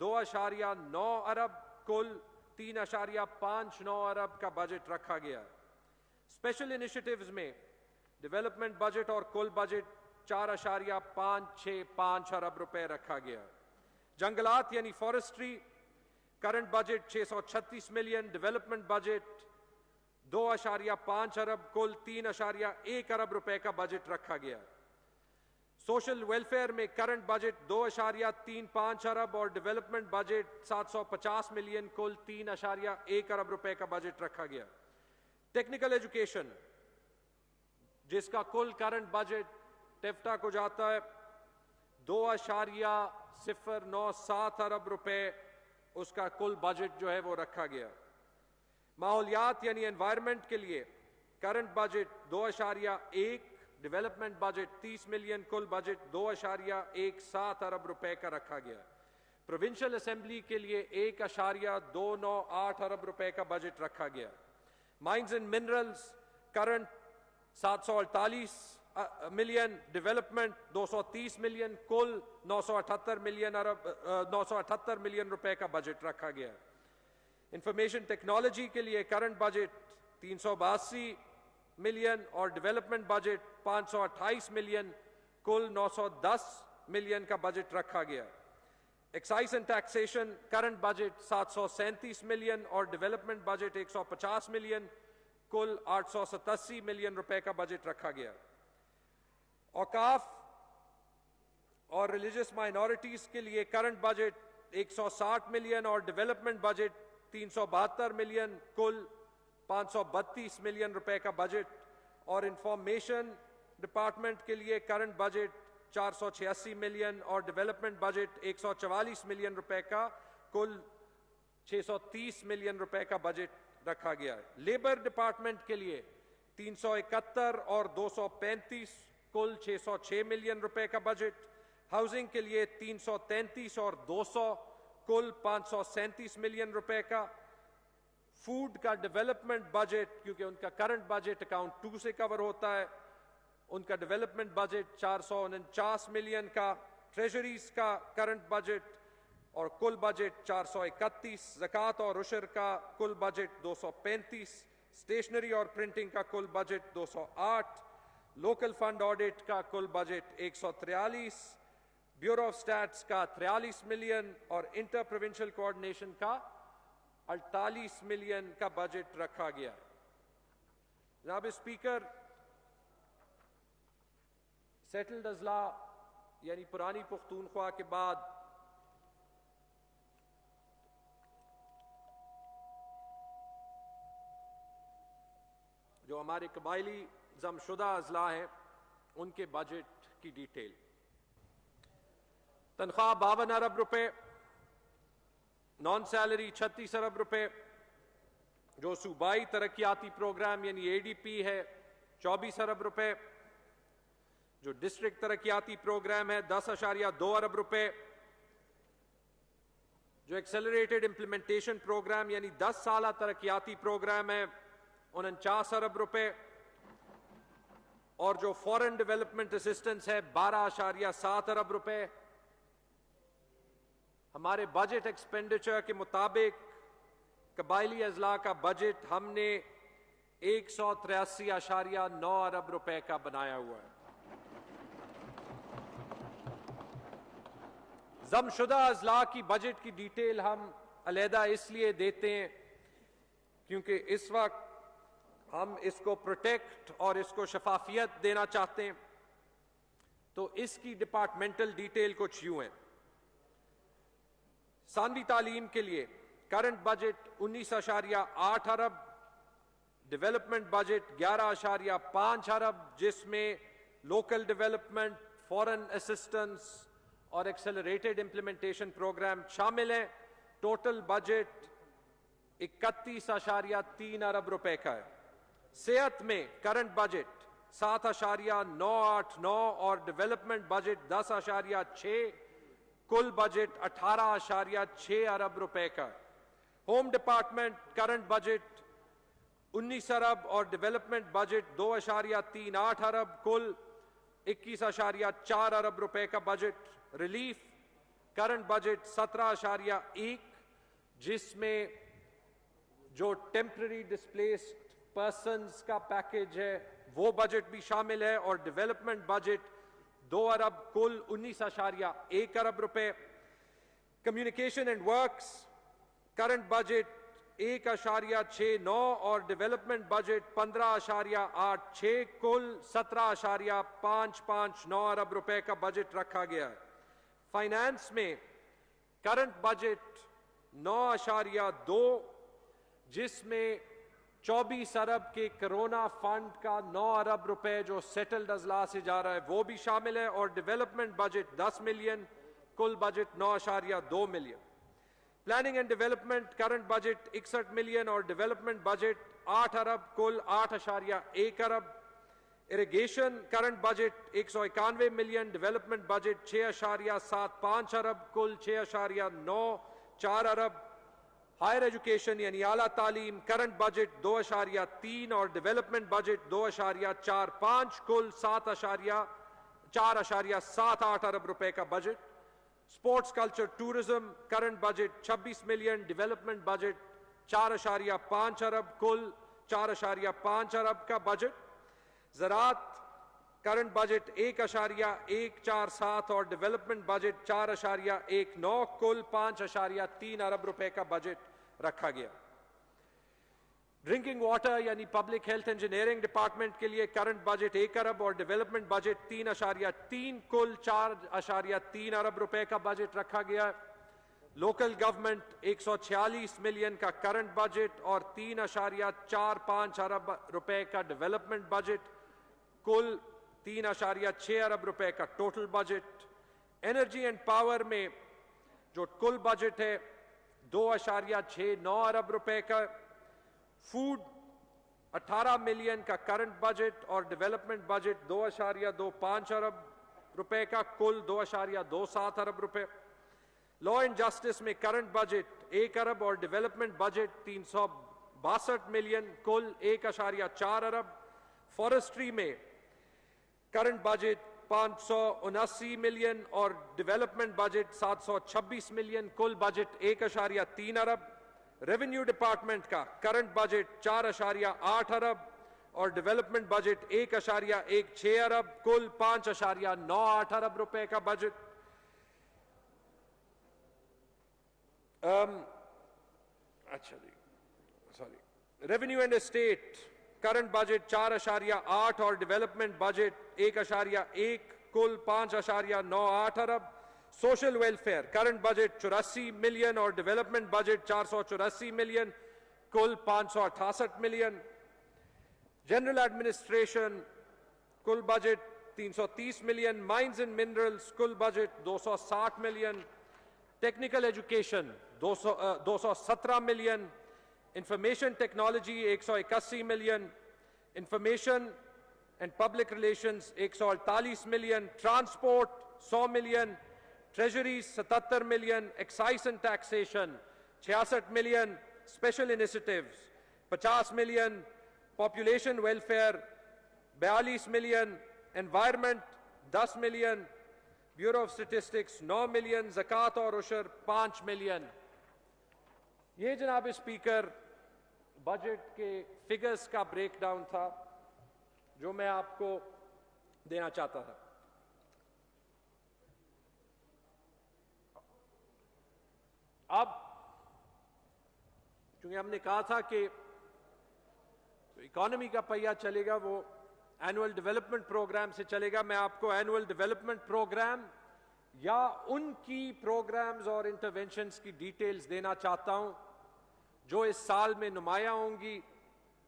2.9 ارب، کل 3.59 ارب کا بجٹ رکھا گیا۔ اسپیشل انیشیٹیوز میں ڈیولپمنٹ بجٹ اور کل بجٹ 4.565 ارب روپے رکھا گیا۔ جنگلات یعنی forestry current budget 636 million, development budget 2.5 ارب، کل 3.1 ارب روپے کا بجٹ رکھا گیا۔ سوشل ویلفیئر میں کرنٹ بجٹ 2.35 ارب اور ڈیولپمنٹ بجٹ 750 ملین، کل 3.1 ارب روپے کا بجٹ رکھا گیا۔ ٹیکنیکل ایجوکیشن جس کا کل کرنٹ بجٹ ٹیفٹا کو جاتا ہے 2.097 ارب روپے اس کا کل بجٹ جو ہے وہ رکھا گیا. ماحولیات یعنی انوائرمنٹ کے لیے current budget 2.1, development budget 30 million, کل بجٹ 2.17 ارب روپے کا رکھا گیا. پروونشل اسمبلی کے لیے 1.298 ارب روپے کا بجٹ رکھا گیا. Mines and minerals current 748 million, development 230 million, کل 978 ملین روپے کا بجٹ رکھا گیا. انفارمیشن ٹیکنالوجی کے لیے کرنٹ بجٹ 382 ملین اور ڈیولپمنٹ بجٹ 528 ملین, کل 910 ملین کا بجٹ رکھا گیا. Excise and taxation current budget 737 million اور ڈیولپمنٹ بجٹ 150 ملین, کل 887 ملین روپے کا بجٹ رکھا گیا. اوقاف اور ریلیجس مائنورٹیز کے لیے کرنٹ بجٹ 160 ملین اور ڈیولپمنٹ بجٹ 372 ملین, کل 532 ملین روپے کا بجٹ. اور انفارمیشن ڈپارٹمنٹ کے لیے کرنٹ بجٹ 486 ملین اور ڈیولپمنٹ بجٹ 144 ملین روپے کا, کل 630 ملین روپے کا بجٹ رکھا گیا ہے. لیبر ڈپارٹمنٹ کے لیے 371 اور 235, کل 606 ملین روپے کا بجٹ. ہاؤسنگ کے لیے 333 اور 200, کل 537 ملین روپے کا. فوڈ کا ڈیولپمنٹ بجٹ, کیونکہ ان کا کرنٹ بجٹ اکاؤنٹ 2 سے کور ہوتا ہے, ان کا ڈیولپمنٹ بجٹ 449 ملین کا. ٹریجریز کا کرنٹ بجٹ اور کل بجٹ 431. زکوٰۃ اور عشر کا کل بجٹ 235. اسٹیشنری اور پرنٹنگ کا کل بجٹ 208. لوکل فنڈ آڈٹ کا کل بجٹ 143. بیورو آف اسٹیٹس کا 43 ملین اور انٹر پروونشل کوآرڈینیشن کا 48 ملین کا بجٹ رکھا گیا. جناب اسپیکر, سیٹلڈ اضلاع یعنی پرانی پختونخوا کے بعد جو ہمارے قبائلی ضم شدہ اضلاع ہیں ان کے بجٹ کی ڈیٹیل. تنخواہ 52 ارب روپے, نان سیلری 36 ارب روپے, جو صوبائی ترقیاتی پروگرام یعنی ADP ہے 24 ارب روپے, جو ڈسٹرکٹ ترقیاتی پروگرام ہے 10.2 ارب روپے, جو ایکسلریٹڈ امپلیمنٹیشن پروگرام یعنی 10 سالہ ترقیاتی پروگرام ہے 49 ارب روپے, اور جو فورن ڈیولپمنٹ اسسٹنس ہے 12.7 ارب روپے. ہمارے بجٹ ایکسپینڈیچر کے مطابق قبائلی اضلاع کا بجٹ ہم نے 183.9 ارب روپے کا بنایا ہوا ہے. ضم شدہ اضلاع کی بجٹ کی ڈیٹیل ہم علیحدہ اس لیے دیتے ہیں کیونکہ اس وقت ہم اس کو پروٹیکٹ اور اس کو شفافیت دینا چاہتے ہیں. تو اس کی ڈپارٹمنٹل ڈیٹیل کچھ یوں ہے. ثانوی تعلیم کے لیے کرنٹ بجٹ 19.8 ارب, ڈیولپمنٹ بجٹ 11.5 ارب, جس میں لوکل ڈیولپمنٹ, فورن اسسٹنس اور ایکسلریٹڈ امپلیمنٹیشن پروگرام شامل ہیں. ٹوٹل بجٹ 31.3 ارب روپے کا ہے. صحت میں کرنٹ بجٹ 7.989 اور ڈیولپمنٹ بجٹ 10.6, کل بجٹ 18.6 ارب روپے کا. ہوم ڈپارٹمنٹ کرنٹ بجٹ 19 ارب اور ڈیولپمنٹ بجٹ 2.38 ارب, کل 21.4 ارب روپے کا بجٹ. ریلیف کرنٹ بجٹ 17.1, جس میں جو ٹیمپرری ڈسپلیسڈ پرسنز کا پیکج ہے وہ بجٹ بھی شامل ہے, اور ڈیولپمنٹ بجٹ 2 ارب, کل 19.1 ارب روپے. Communication and works current budget 1.69 اور ڈیولپمنٹ بجٹ 15.86, کل 17.559 ارب روپے کا بجٹ رکھا گیا ہے. فائنانس میں کرنٹ بجٹ 9.2, جس میں 24 ارب کے کرونا فنڈ کا 9 ارب روپے جو سیٹلڈ اضلاع سے جا رہا ہے وہ بھی شامل ہے, اور ڈیولپمنٹ بجٹ 10 ملین, کل budget 9.2 million. Planning and development current budget 61 million اور ڈیولپمنٹ بجٹ 8 ارب کل 8.1 ارب. Irrigation current budget 191 million, development budget 6.75 ارب کل 6.94 ارب. ہائر ایجوکیشن یعنی اعلیٰ تعلیم کرنٹ بجٹ 2.3 اور ڈیولپمنٹ بجٹ 2.45 کل 4.78 ارب روپے کا budget. Sports culture tourism current budget 26 million, development budget 4.5 ارب کل 4.5 ارب کا بجٹ. زراعت کرنٹ بجٹ 1.147 اور ڈیولپمنٹ بجٹ 4.19 کل 5.3 ارب روپے کا بجٹ رکھا گیا. ڈرنکنگ واٹر یعنی پبلک ہیلتھ انجینئرنگ ڈپارٹمنٹ کے لیے کرنٹ بجٹ 1 ارب اور ڈیولپمنٹ بجٹ 3.3 کل 4.3 ارب روپے کا بجٹ رکھا گیا. لوکل گورنمنٹ 146 ملین کا کرنٹ بجٹ اور 3.45 ارب روپے کا ڈیولپمنٹ بجٹ, کل 3.6 ارب روپے کا total budget. Energy and power میں جو کل بجٹ ہے 2.69 ارب روپے کا. فوڈ 18 ملین کا کرنٹ بجٹ اور ڈیولپمنٹ بجٹ 2.25 ارب روپے کا, کل 2.27 ارب روپے. لا اینڈ جسٹس میں کرنٹ بجٹ 1 ارب اور ڈیولپمنٹ بجٹ 362 ملین, کل 1.4 ارب. فارسٹری میں کرنٹ بجٹ 579 ملین اور ڈیولپمنٹ بجٹ 726 ملین, کل بجٹ 1.3 ارب. ریونیو ڈپارٹمنٹ کا کرنٹ بجٹ 4.8 ارب اور ڈیولپمنٹ بجٹ 1.16 ارب, کل 5.98 ارب روپے کا بجٹ. اچھا جی sorry revenue and estate current budget 4.8 اور ڈیولپمنٹ بجٹ 1.1 کل 5.98 ارب. Social welfare current budget 84 million اور ڈیولپمنٹ بجٹ 484 ملین, کل 568 ملین. جنرل ایڈمنسٹریشن کل budget 330 million. Mines and minerals کل budget 260 million. Technical education 217 million. Information technology 181 million. Information and public relations 148 million. Transport 100 million. Treasury 77 million. Excise and taxation 66 million. Special initiatives 50 million. Population welfare 42 million. Environment 10 million. Bureau of statistics 9 million. زکوٰۃ اور عشر 5 million. یہ جناب speaker budget کے figures کا break down تھا جو میں آپ کو دینا چاہتا تھا. اب چونکہ ہم نے کہا تھا کہ اکانومی کا پہیہ چلے گا وہ اینول ڈیولپمنٹ پروگرام سے چلے گا, میں آپ کو اینول ڈیولپمنٹ پروگرام یا ان کی پروگرامز اور انٹرونشنز کی ڈیٹیلز دینا چاہتا ہوں جو اس سال میں نمایاں ہوں گی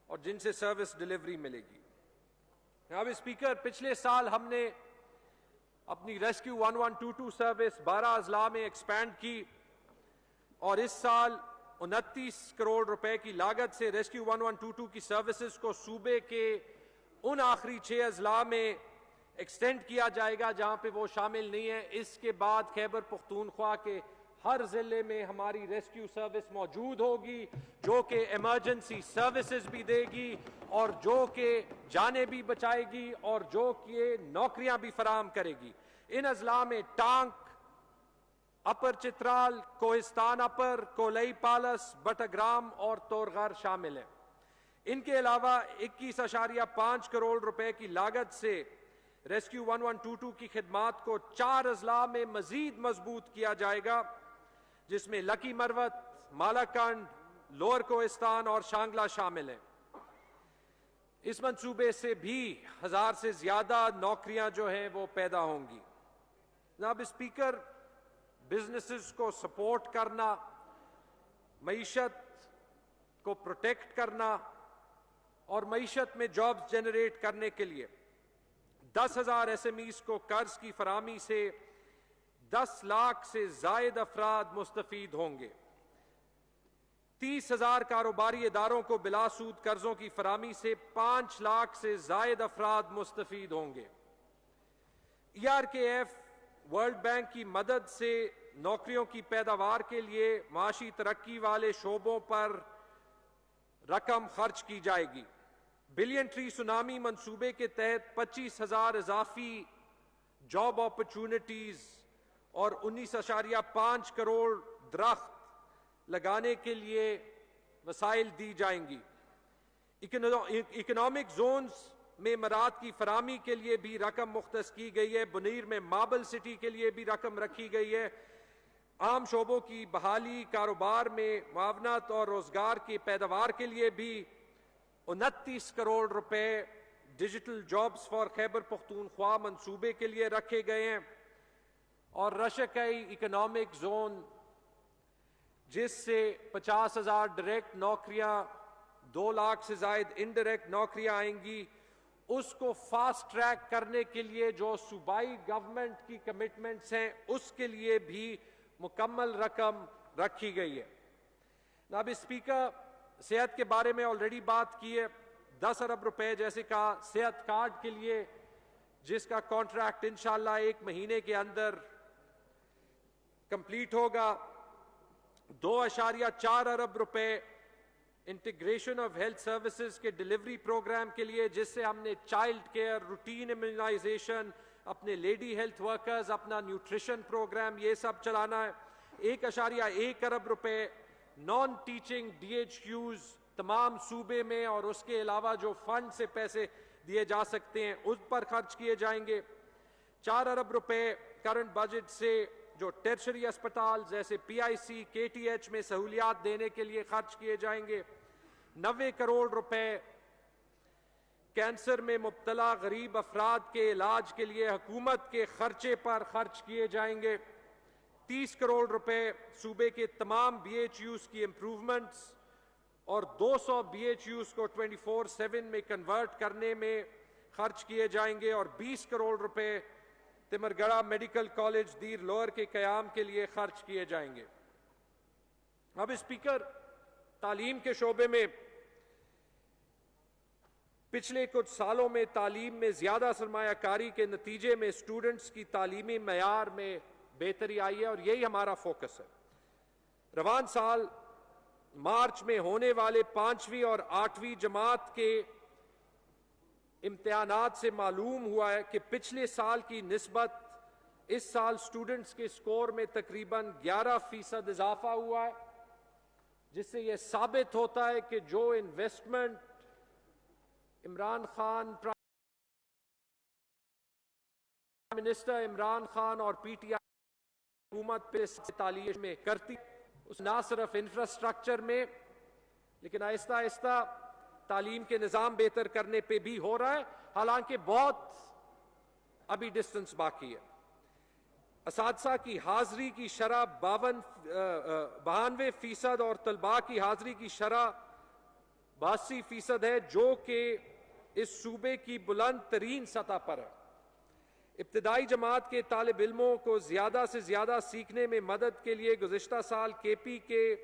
اور جن سے سروس ڈیلیوری ملے گی. اب اسپیکر پچھلے سال ہم نے اپنی ریسکیو 1122 سروس 12 اضلاع میں ایکسپینڈ کی اور اس سال 29 کروڑ روپے کی لاگت سے ریسکیو 1122 کی سروسز کو صوبے کے ان آخری 6 اضلاع میں ایکسٹینڈ کیا جائے گا جہاں پہ وہ شامل نہیں ہے. اس کے بعد خیبر پختونخوا کے ہر ضلع میں ہماری ریسکیو سروس موجود ہوگی جو کہ ایمرجنسی سروسز بھی دے گی اور جو کہ جانیں بھی بچائے گی اور جو کہ نوکریاں بھی فراہم کرے گی. ان اضلاع میں ٹانک, اپر چترال, کوہستان اپر, کولئی پالس, بٹگرام اور تورغر شامل ہیں. ان کے علاوہ 21.5 کروڑ روپے کی لاگت سے ریسکیو 1122 کی خدمات کو 4 اضلاع میں مزید مضبوط کیا جائے گا جس میں لکی مروت, مالاکنڈ, لوئر کوہستان اور شانگلہ شامل ہیں. اس منصوبے سے بھی 1000 سے زیادہ نوکریاں جو ہیں وہ پیدا ہوں گی. جناب اسپیکر, بزنسز کو سپورٹ کرنا, معیشت کو پروٹیکٹ کرنا اور معیشت میں جابز جنریٹ کرنے کے لیے 10,000 ایس ایم ایز کو قرض کی فراہمی سے 10 لاکھ سے زائد افراد مستفید ہوں گے. 30,000 کاروباری اداروں کو بلا سود قرضوں کی فراہمی سے 5 لاکھ سے زائد افراد مستفید ہوں گے۔ ERKF ورلڈ بینک کی مدد سے نوکریوں کی پیداوار کے لیے معاشی ترقی والے شعبوں پر رقم خرچ کی جائے گی۔ بلین ٹری سونامی منصوبے کے تحت 25,000 اضافی جاب اپرچونٹیز اور 19.5 کروڑ درخت لگانے کے لیے وسائل دی جائیں گی۔ اکنامک زونز میں امارات کی فراہمی کے لیے بھی رقم مختص کی گئی ہے۔ بنیر میں ماربل سٹی کے لیے بھی رقم رکھی گئی ہے۔ عام شعبوں کی بحالی، کاروبار میں معاونت اور روزگار کی پیداوار کے لیے بھی 29 کروڑ روپے digital jobs for Khyber Pakhtunkhwa منصوبے کے لیے رکھے گئے ہیں۔ اور رشکئی اکنامک زون جس سے 50,000 ڈائریکٹ نوکریاں، 2 لاکھ سے زائد انڈائریکٹ نوکریاں آئیں گی، اس کو فاسٹ ٹریک کرنے کے لیے جو صوبائی گورنمنٹ کی کمٹمنٹس ہیں اس کے لیے بھی مکمل رقم رکھی گئی ہے۔ جناب اسپیکر، صحت کے بارے میں آلریڈی بات کی ہے۔ 10 ارب روپے جیسے کہا صحت کارڈ کے لیے، جس کا کانٹریکٹ انشاءاللہ 1 مہینے کے اندر کمپلیٹ ہوگا۔ 2.4 ارب روپے انٹیگریشن آف ہیلتھ سروسز کے ڈیلیوری پروگرام کے لیے، جس سے ہم نے چائلڈ کیئر، روٹین امیونائزیشن، اپنے لیڈی ہیلتھ ورکرز، اپنا نیوٹریشن پروگرام، یہ سب چلانا ہے۔ 1.1 ارب روپے نان ٹیچنگ DHQs تمام صوبے میں اور اس کے علاوہ جو فنڈ سے پیسے دیے جا سکتے ہیں اس پر خرچ کیے جائیں گے۔ 4 ارب روپے کرنٹ بجٹ سے جو ٹیرشری اسپتال جیسے PIC، KTH میں سہولیات دینے کے لیے خرچ کیے جائیں گے۔ 90 کروڑ روپے کینسر میں مبتلا غریب افراد کے علاج کے لیے حکومت کے خرچے پر خرچ کیے جائیں گے۔ 30 کروڑ روپے صوبے کے تمام BHUs کی امپروومنٹس اور 200 BHUs کو 24/7 میں کنورٹ کرنے میں خرچ کیے جائیں گے، اور 20 کروڑ روپے تمرگڑھا میڈیکل کالج دیر لوئر کے قیام کے لیے خرچ کیے جائیں گے۔ اب اسپیکر، تعلیم کے شعبے میں پچھلے کچھ سالوں میں تعلیم میں زیادہ سرمایہ کاری کے نتیجے میں اسٹوڈنٹس کی تعلیمی معیار میں بہتری آئی ہے، اور یہی ہمارا فوکس ہے۔ رواں سال مارچ میں ہونے والے 5ویں اور 8ویں جماعت کے امتحانات سے معلوم ہوا ہے کہ پچھلے سال کی نسبت اس سال اسٹوڈنٹس کے سکور میں تقریباً 11% اضافہ ہوا ہے، جس سے یہ ثابت ہوتا ہے کہ جو investment Imran Khan prime minister Imran Khan اور PTI حکومت پہ تعلیم میں کرتی، اس نہ صرف انفراسٹرکچر میں لیکن آہستہ آہستہ تعلیم کے نظام بہتر کرنے پہ بھی ہو رہا ہے، حالانکہ بہت ابھی ڈسٹنس باقی ہے۔ اساتذہ کی حاضری کی شرح 92% اور طلباء کی حاضری کی شرح 82% ہے، جو کہ اس صوبے کی بلند ترین سطح پر ہے۔ ابتدائی جماعت کے طالب علموں کو زیادہ سے زیادہ سیکھنے میں مدد کے لیے گزشتہ سال KP کے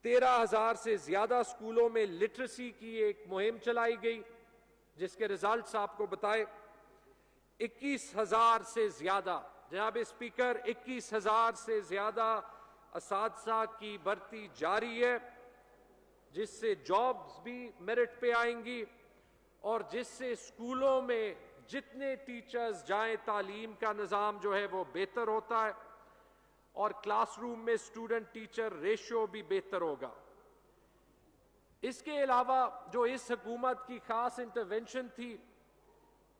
13,000 سے زیادہ اسکولوں میں لٹریسی کی ایک مہم چلائی گئی، جس کے ریزلٹس آپ کو بتائے۔ 21,000 سے زیادہ، جناب اسپیکر، 21,000 سے زیادہ اساتذہ کی بھرتی جاری ہے، جس سے جابز بھی میرٹ پہ آئیں گی، اور جس سے اسکولوں میں جتنے ٹیچرز جائیں تعلیم کا نظام جو ہے وہ بہتر ہوتا ہے، اور کلاس روم میں اسٹوڈنٹ ٹیچر ریشو بھی بہتر ہوگا۔ اس کے علاوہ جو اس حکومت کی خاص انٹرونشن تھی،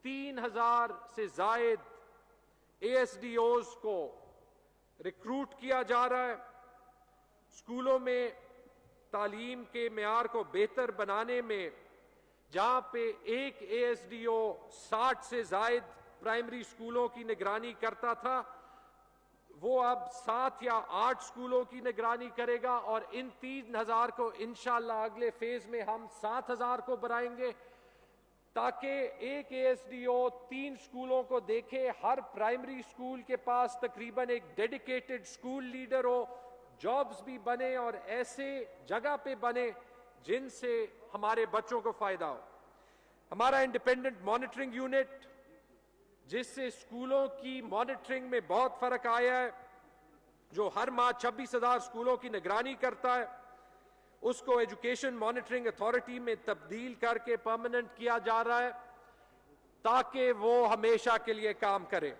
3,000 سے زائد ASDOs کو ریکروٹ کیا جا رہا ہے۔ اسکولوں میں تعلیم کے معیار کو بہتر بنانے میں جہاں پہ ایک ASDO 60 سے زائد پرائمری اسکولوں کی نگرانی کرتا تھا، وہ اب 7 یا 8 اسکولوں کی نگرانی کرے گا، اور ان 3,000 کو انشاءاللہ اگلے فیز میں ہم 7,000 کو بڑھائیں گے، تاکہ ایک ASDO 3 اسکولوں کو دیکھے، ہر پرائمری اسکول کے پاس تقریباً ایک ڈیڈیکیٹڈ اسکول لیڈر ہو، جابز بھی بنے اور ایسے جگہ پہ بنے جن سے ہمارے بچوں کو فائدہ ہو. ہمارا انڈیپینڈنٹ مانیٹرنگ یونٹ جس سے اسکولوں کی مانیٹرنگ میں بہت فرق آیا ہے, جو ہر ماہ 26,000 اسکولوں کی نگرانی کرتا ہے, اس کو ایجوکیشن مانیٹرنگ اتھارٹی میں تبدیل کر کے پرماننٹ کیا جا رہا ہے تاکہ وہ ہمیشہ کے لیے کام کرے.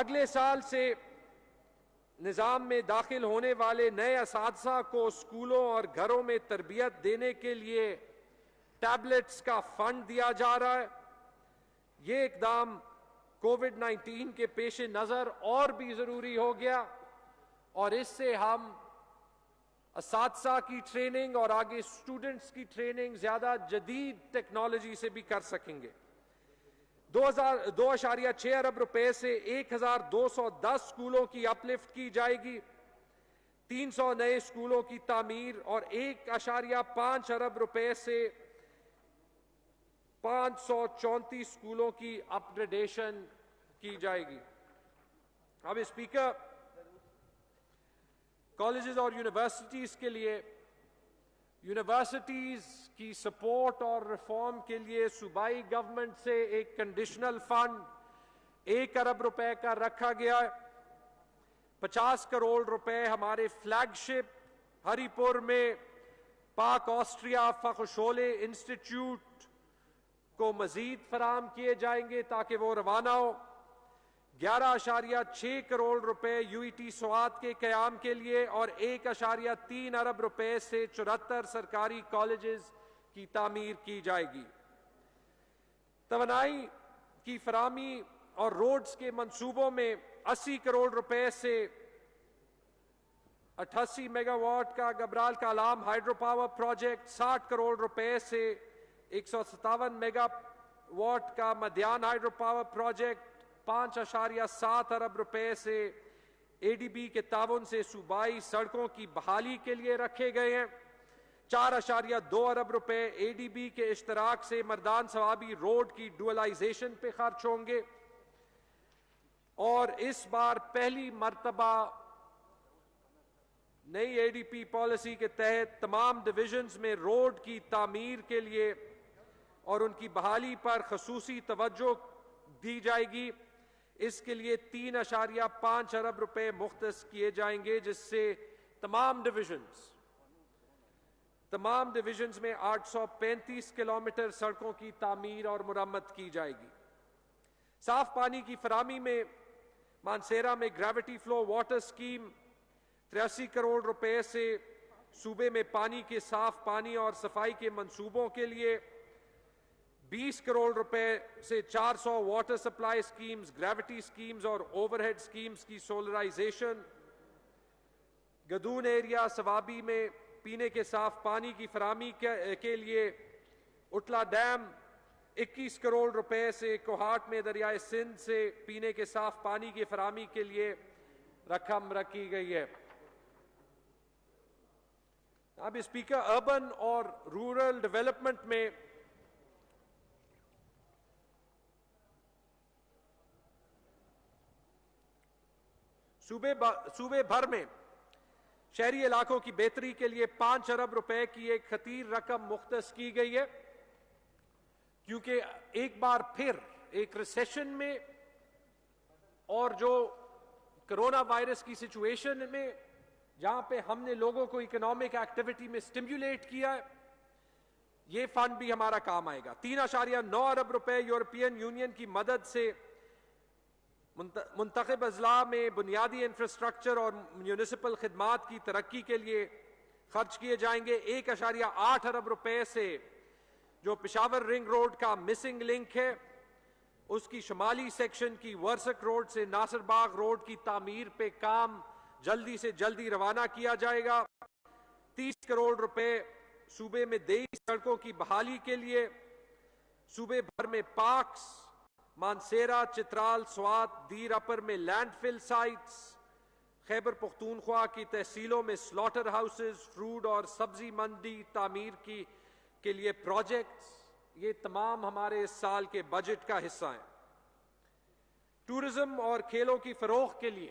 اگلے سال سے نظام میں داخل ہونے والے نئے اساتذہ کو اسکولوں اور گھروں میں تربیت دینے کے لیے ٹیبلٹس کا فنڈ دیا جا رہا ہے. یہ اقدام کووڈ-19 کے پیش نظر اور بھی ضروری ہو گیا اور اس سے ہم اساتذہ کی ٹریننگ اور آگے اسٹوڈنٹس کی ٹریننگ زیادہ جدید ٹیکنالوجی سے بھی کر سکیں گے. 2.6 ارب روپے سے 1,210 اسکولوں کی اپ لفٹ کی جائے گی, 300 نئے اسکولوں کی تعمیر اور 1.5 ارب روپے سے 534 اسکولوں کی اپ گریڈیشن کی جائے گی. اب اسپیکر, کالجز اور یونیورسٹیز کے لیے یونیورسٹیز کی سپورٹ اور ریفارم کے لیے صوبائی گورنمنٹ سے ایک کنڈیشنل فنڈ 1 ارب روپے کا رکھا گیا ہے. 50 کروڑ روپے ہمارے فلیگ شپ ہری پور میں پاک آسٹریا فخر انسٹیٹیوٹ کو مزید فراہم کیے جائیں گے تاکہ وہ روانہ ہو. 11.6 کروڑ روپے یو ای ٹی سوات کے قیام کے لیے اور 1.3 ارب روپے سے 74 سرکاری کالجز کی تعمیر کی جائے گی. توانائی کی فراہمی اور روڈز کے منصوبوں میں 80 کروڑ روپے سے 88 میگا واٹ کا Gabral Kalam hydropower project, 60 crore روپے سے 157 میگا واٹ کا مدیان ہائیڈرو پاور پروجیکٹ, 5.7 ارب روپے سے اے ڈی بی کے تعاون سے صوبائی سڑکوں کی بحالی کے لیے رکھے گئے ہیں. 4.2 ارب روپے اے ڈی بی کے اشتراک سے مردان ثوابی روڈ کی ڈوئلائزیشن پہ خرچ ہوں گے اور اس بار پہلی مرتبہ نئی اے ڈی پی پالیسی کے تحت تمام ڈویژنز میں روڈ کی تعمیر کے لیے اور ان کی بحالی پر خصوصی توجہ دی جائے گی. اس کے لیے 3.5 ارب روپے مختص کیے جائیں گے جس سے تمام ڈویژنز میں 835 کلومیٹر سڑکوں کی تعمیر اور مرمت کی جائے گی. صاف پانی کی فراہمی میں مانسیرا میں gravity flu water scheme 83 crore روپے سے صوبے میں پانی کے صاف پانی اور صفائی کے منصوبوں کے لیے 20 کروڑ روپے سے 400 water supply schemes, gravity schemes اور اوور ہیڈ اسکیمز کی سولرائزیشن. گدون ایریا ثوابی میں پینے کے صاف پانی کی فراہمی کے لیے اٹلا ڈیم 21 کروڑ روپے سے کوہاٹ میں دریائے سندھ سے پینے کے صاف پانی کی فراہمی کے لیے رقم رکھی گئی ہے. اب اسپیکر, اربن اور رورل ڈیولپمنٹ میں صوبے بھر میں شہری علاقوں کی بہتری کے لیے 5 ارب روپے کی ایک خطیر رقم مختص کی گئی ہے کیونکہ ایک بار پھر ایک ریسیشن میں اور جو کرونا وائرس کی سچویشن میں جہاں پہ ہم نے لوگوں کو اکنامک ایکٹیویٹی میں سٹیمولیٹ کیا ہے, یہ فنڈ بھی ہمارا کام آئے گا. 3.9 ارب روپے یورپین یونین کی مدد سے منتخب اضلاع میں بنیادی انفراسٹرکچر اور میونسپل خدمات کی ترقی کے لیے خرچ کیے جائیں گے. 1.8 ارب روپے سے جو پشاور رنگ روڈ کا مسنگ لنک ہے اس کی شمالی سیکشن کی ورسک روڈ سے ناصر باغ روڈ کی تعمیر پہ کام جلدی سے جلدی روانہ کیا جائے گا. 30 کروڑ روپے صوبے میں دیہی سڑکوں کی بحالی کے لیے. صوبے بھر میں پارکس, مانسیرا, چترال, سوات, دیر اپر میں لینڈ فل سائٹس, خیبر پختونخوا کی تحصیلوں میں سلاٹر ہاؤسز, فروٹ اور سبزی منڈی تعمیر کے لیے پروجیکٹس, یہ تمام ہمارے اس سال کے بجٹ کا حصہ ہیں. ٹورزم اور کھیلوں کی فروغ کے لیے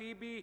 TB,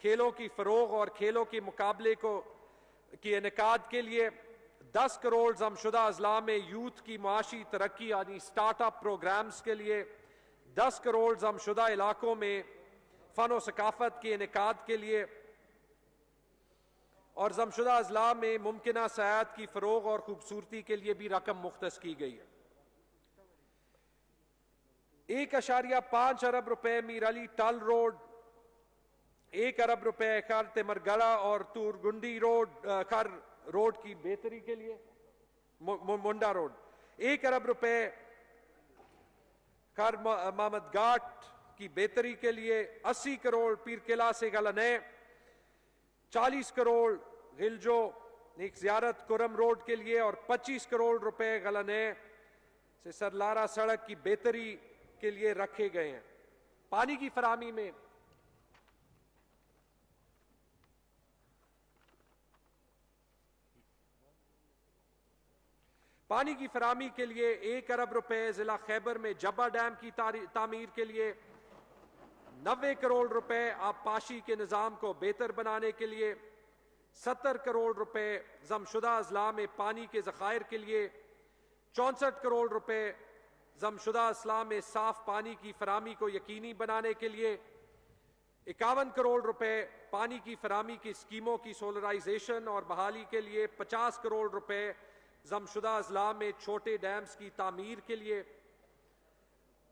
کھیلوں کی فروغ اور کھیلوں کے مقابلے کی انعقاد کے لیے 10 کروڑ ضم شدہ اضلاع میں یوتھ کی معاشی ترقی یعنی سٹارٹ اپ پروگرامز کے لیے 10 کروڑ ضم شدہ علاقوں میں فن و ثقافت کے انعقاد کے لیے اور ضم شدہ اضلاع میں ممکنہ سیاحت کی فروغ اور خوبصورتی کے لیے بھی رقم مختص کی گئی ہے۔ 1.5 ارب روپے میر علی ٹل روڈ، 1 ارب روپے خر تمرگڑا اور تورگنڈی روڈ خر روڈ کی بہتری کے لیے، منڈا روڈ، 1 ارب روپے خر محمد گھاٹ کی بہتری کے لیے، 80 کروڑ پیر قلعہ سے گلنے، 40 کروڑ غلجو ایک زیارت کرم روڈ کے لیے اور 25 کروڑ روپے گلنے سے سرلارا سڑک کی بہتری کے لیے رکھے گئے ہیں۔ پانی کی فراہمی میں کے لیے 1 ارب روپے ضلع خیبر میں جبہ ڈیم کی تعمیر کے لیے، 90 کروڑ روپے آبپاشی کے نظام کو بہتر بنانے کے لیے، 70 کروڑ روپے ضم شدہ اضلاع میں پانی کے ذخائر کے لیے، 64 کروڑ روپے ضم شدہ اضلاع میں صاف پانی کی فراہمی کو یقینی بنانے کے لیے، 51 کروڑ روپے پانی کی فراہمی کی اسکیموں کی سولرائزیشن اور بحالی کے لیے، 50 کروڑ روپے ضم شدہ اضلاع میں چھوٹے ڈیمز کی تعمیر کے لیے،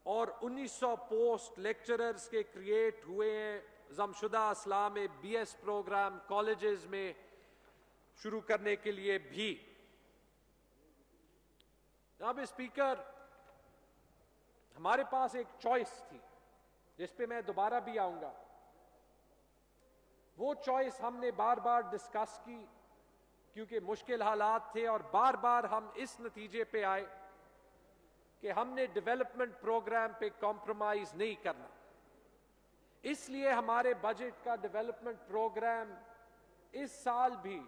اور 1900 پوسٹ لیکچررز کے کریٹ ہوئے ہیں ضم شدہ اضلاع میں بی ایس پروگرام کالجز میں شروع کرنے کے لیے بھی۔ جناب اسپیکر، ہمارے پاس ایک چوائس تھی جس پہ میں دوبارہ بھی آؤں گا۔ وہ چوائس ہم نے بار بار ڈسکس کی کیونکہ مشکل حالات تھے، اور بار بار ہم اس نتیجے پہ آئے کہ ہم نے ڈیولپمنٹ پروگرام پہ کمپرومائز نہیں کرنا، اس لیے ہمارے بجٹ کا ڈیولپمنٹ پروگرام اس سال بھی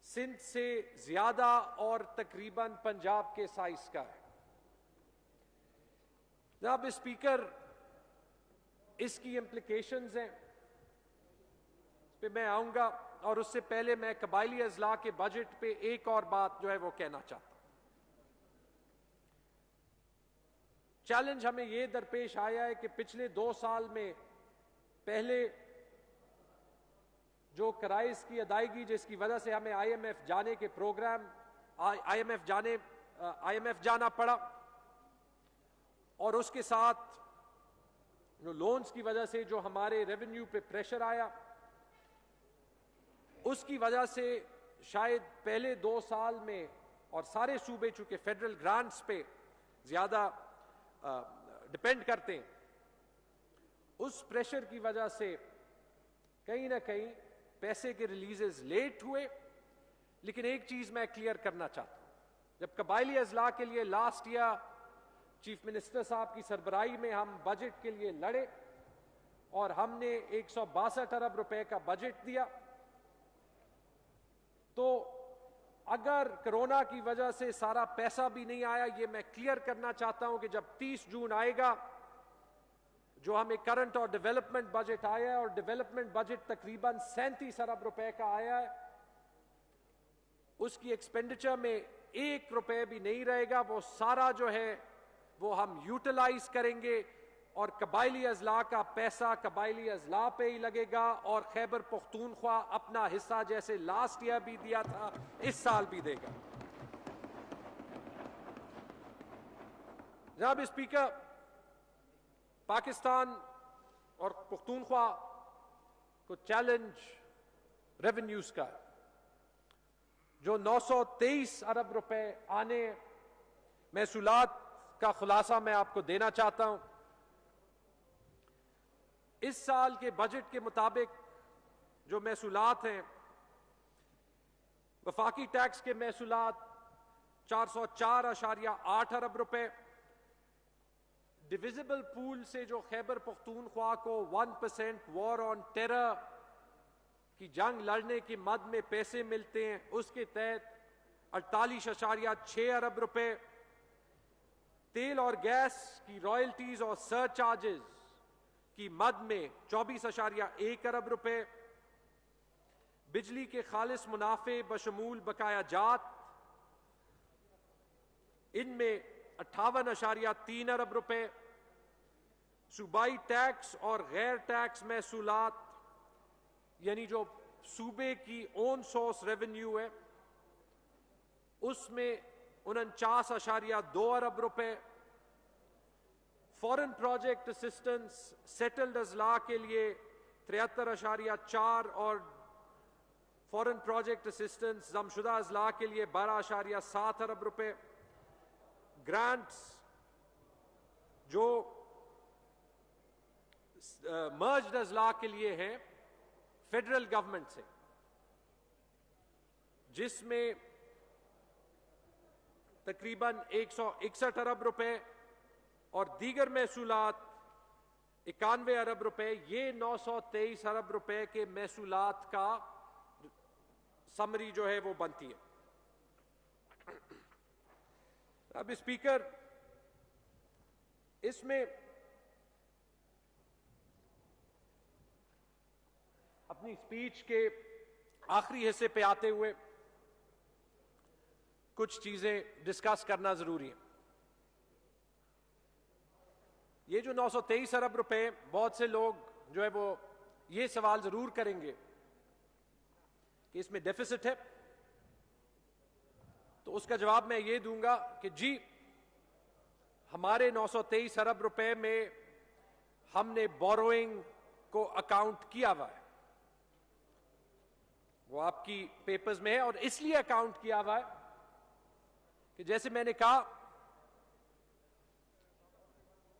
سندھ سے زیادہ اور تقریباً پنجاب کے سائز کا ہے۔ جناب اسپیکر، اس کی امپلیکیشنز ہیں، اس پہ میں آؤں گا، اور اس سے پہلے میں قبائلی اضلاع کے بجٹ پہ ایک اور بات جو ہے وہ کہنا چاہتا ہوں۔ چیلنج ہمیں یہ درپیش آیا ہے کہ پچھلے 2 سال میں پہلے جو کرائز کی ادائیگی جس کی وجہ سے ہمیں آئی ایم ایف جانے کے پروگرام آئی ایم ایف جانا پڑا، اور اس کے ساتھ جو لونز کی وجہ سے جو ہمارے ریونیو پہ پریشر آیا، اس کی وجہ سے شاید پہلے 2 سال میں، اور سارے صوبے چونکہ فیڈرل گرانٹس پہ زیادہ ڈپینڈ کرتے ہیں، اس پریشر کی وجہ سے کہیں نہ کہیں پیسے کے ریلیزز لیٹ ہوئے۔ لیکن ایک چیز میں کلیئر کرنا چاہتا ہوں، جب قبائلی اضلاع کے لیے لاسٹ ایئر چیف منسٹر صاحب کی سربراہی میں ہم بجٹ کے لیے لڑے اور ہم نے 162 ارب روپے کا بجٹ دیا، تو اگر کرونا کی وجہ سے سارا پیسہ بھی نہیں آیا، یہ میں کلیئر کرنا چاہتا ہوں کہ جب 30 جون آئے گا جو ہمیں کرنٹ اور ڈیولپمنٹ بجٹ آیا ہے، اور ڈیولپمنٹ بجٹ تقریباً 37 ارب روپے کا آیا ہے، اس کی ایکسپینڈیچر میں 1 روپے بھی نہیں رہے گا، وہ سارا جو ہے وہ ہم یوٹیلائز کریں گے، اور قبائلی اضلاع کا پیسہ قبائلی اضلاع پہ ہی لگے گا، اور خیبر پختونخوا اپنا حصہ جیسے لاسٹ ایئر بھی دیا تھا اس سال بھی دے گا۔ جناب اسپیکر، پاکستان اور پختونخوا کو چیلنج ریونیوز کا ہے، جو 923 ارب روپے آنے محصولات کا خلاصہ میں آپ کو دینا چاہتا ہوں۔ اس سال کے بجٹ کے مطابق جو محصولات ہیں، وفاقی ٹیکس کے محصولات 404.8 ارب روپے، ڈویزبل پول سے جو خیبر پختونخوا کو 1% وار آن ٹیرر کی جنگ لڑنے کی مد میں پیسے ملتے ہیں، اس کے تحت 48.6 ارب روپے، تیل اور گیس کی رائلٹیز اور سر چارجز کی مد میں 24.1 ارب روپے، بجلی کے خالص منافع بشمول بقایا جات ان میں 58.3 ارب روپے، صوبائی ٹیکس اور غیر ٹیکس محصولات یعنی جو صوبے کی اون سورس ریونیو ہے اس میں 49.2 ارب روپے، فورن پروجیکٹ اسسٹنس سیٹلڈ اضلاع کے لیے 73.4 اور فورن پروجیکٹ اسسٹنس ضم شدہ اضلاع کے لیے 12.7 ارب روپے، گرانٹس جو مرجڈ اضلاع کے لیے ہیں فیڈرل گورنمنٹ سے، جس میں تقریباً 161 ارب روپے اور دیگر محصولات 91 ارب روپے، یہ 923 ارب روپے کے محصولات کا سمری جو ہے وہ بنتی ہے۔ اب اسپیکر، اس میں اپنی اسپیچ کے آخری حصے پہ آتے ہوئے کچھ چیزیں ڈسکس کرنا ضروری ہے۔ یہ جو 923 ارب روپے، بہت سے لوگ جو ہے وہ یہ سوال ضرور کریں گے کہ اس میں ڈیفیسٹ ہے، تو اس کا جواب میں یہ دوں گا کہ جی ہمارے 923 ارب روپے میں ہم نے بوروئنگ کو اکاؤنٹ کیا ہوا ہے، وہ آپ کی پیپرز میں ہے، اور اس لیے اکاؤنٹ کیا ہوا ہے کہ جیسے میں نے کہا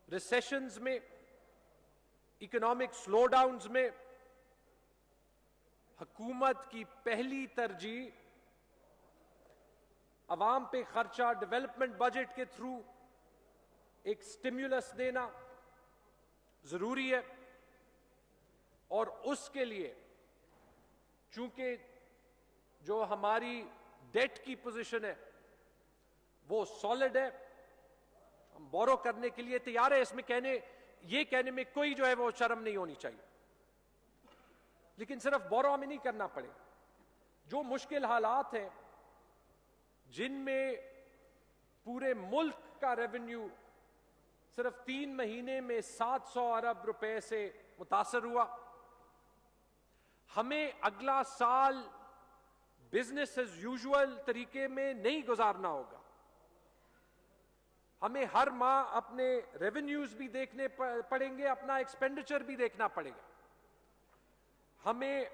ریسیشنز میں، اکنامک سلو ڈاؤنز میں حکومت کی پہلی ترجیح عوام پہ خرچہ ڈیولپمنٹ بجٹ کے تھرو ایک سٹیمیولس دینا ضروری ہے، اور اس کے لیے چونکہ جو ہماری ڈیٹ کی پوزیشن ہے وہ سالڈ ہے، ہم بورو کرنے کے لیے تیار ہے، اس میں یہ کہنے میں کوئی جو ہے وہ شرم نہیں ہونی چاہیے، لیکن صرف بورو ہمیں نہیں کرنا پڑے، جو مشکل حالات ہیں جن میں پورے ملک کا ریونیو صرف 3 مہینے میں 700 ارب روپے سے متاثر ہوا، ہمیں اگلا سال بزنس ایز یوزول طریقے میں نہیں گزارنا ہوگا، ہمیں ہر ماہ اپنے ریونیوز بھی دیکھنے پڑیں گے، اپنا ایکسپینڈیچر بھی دیکھنا پڑے گا، ہمیں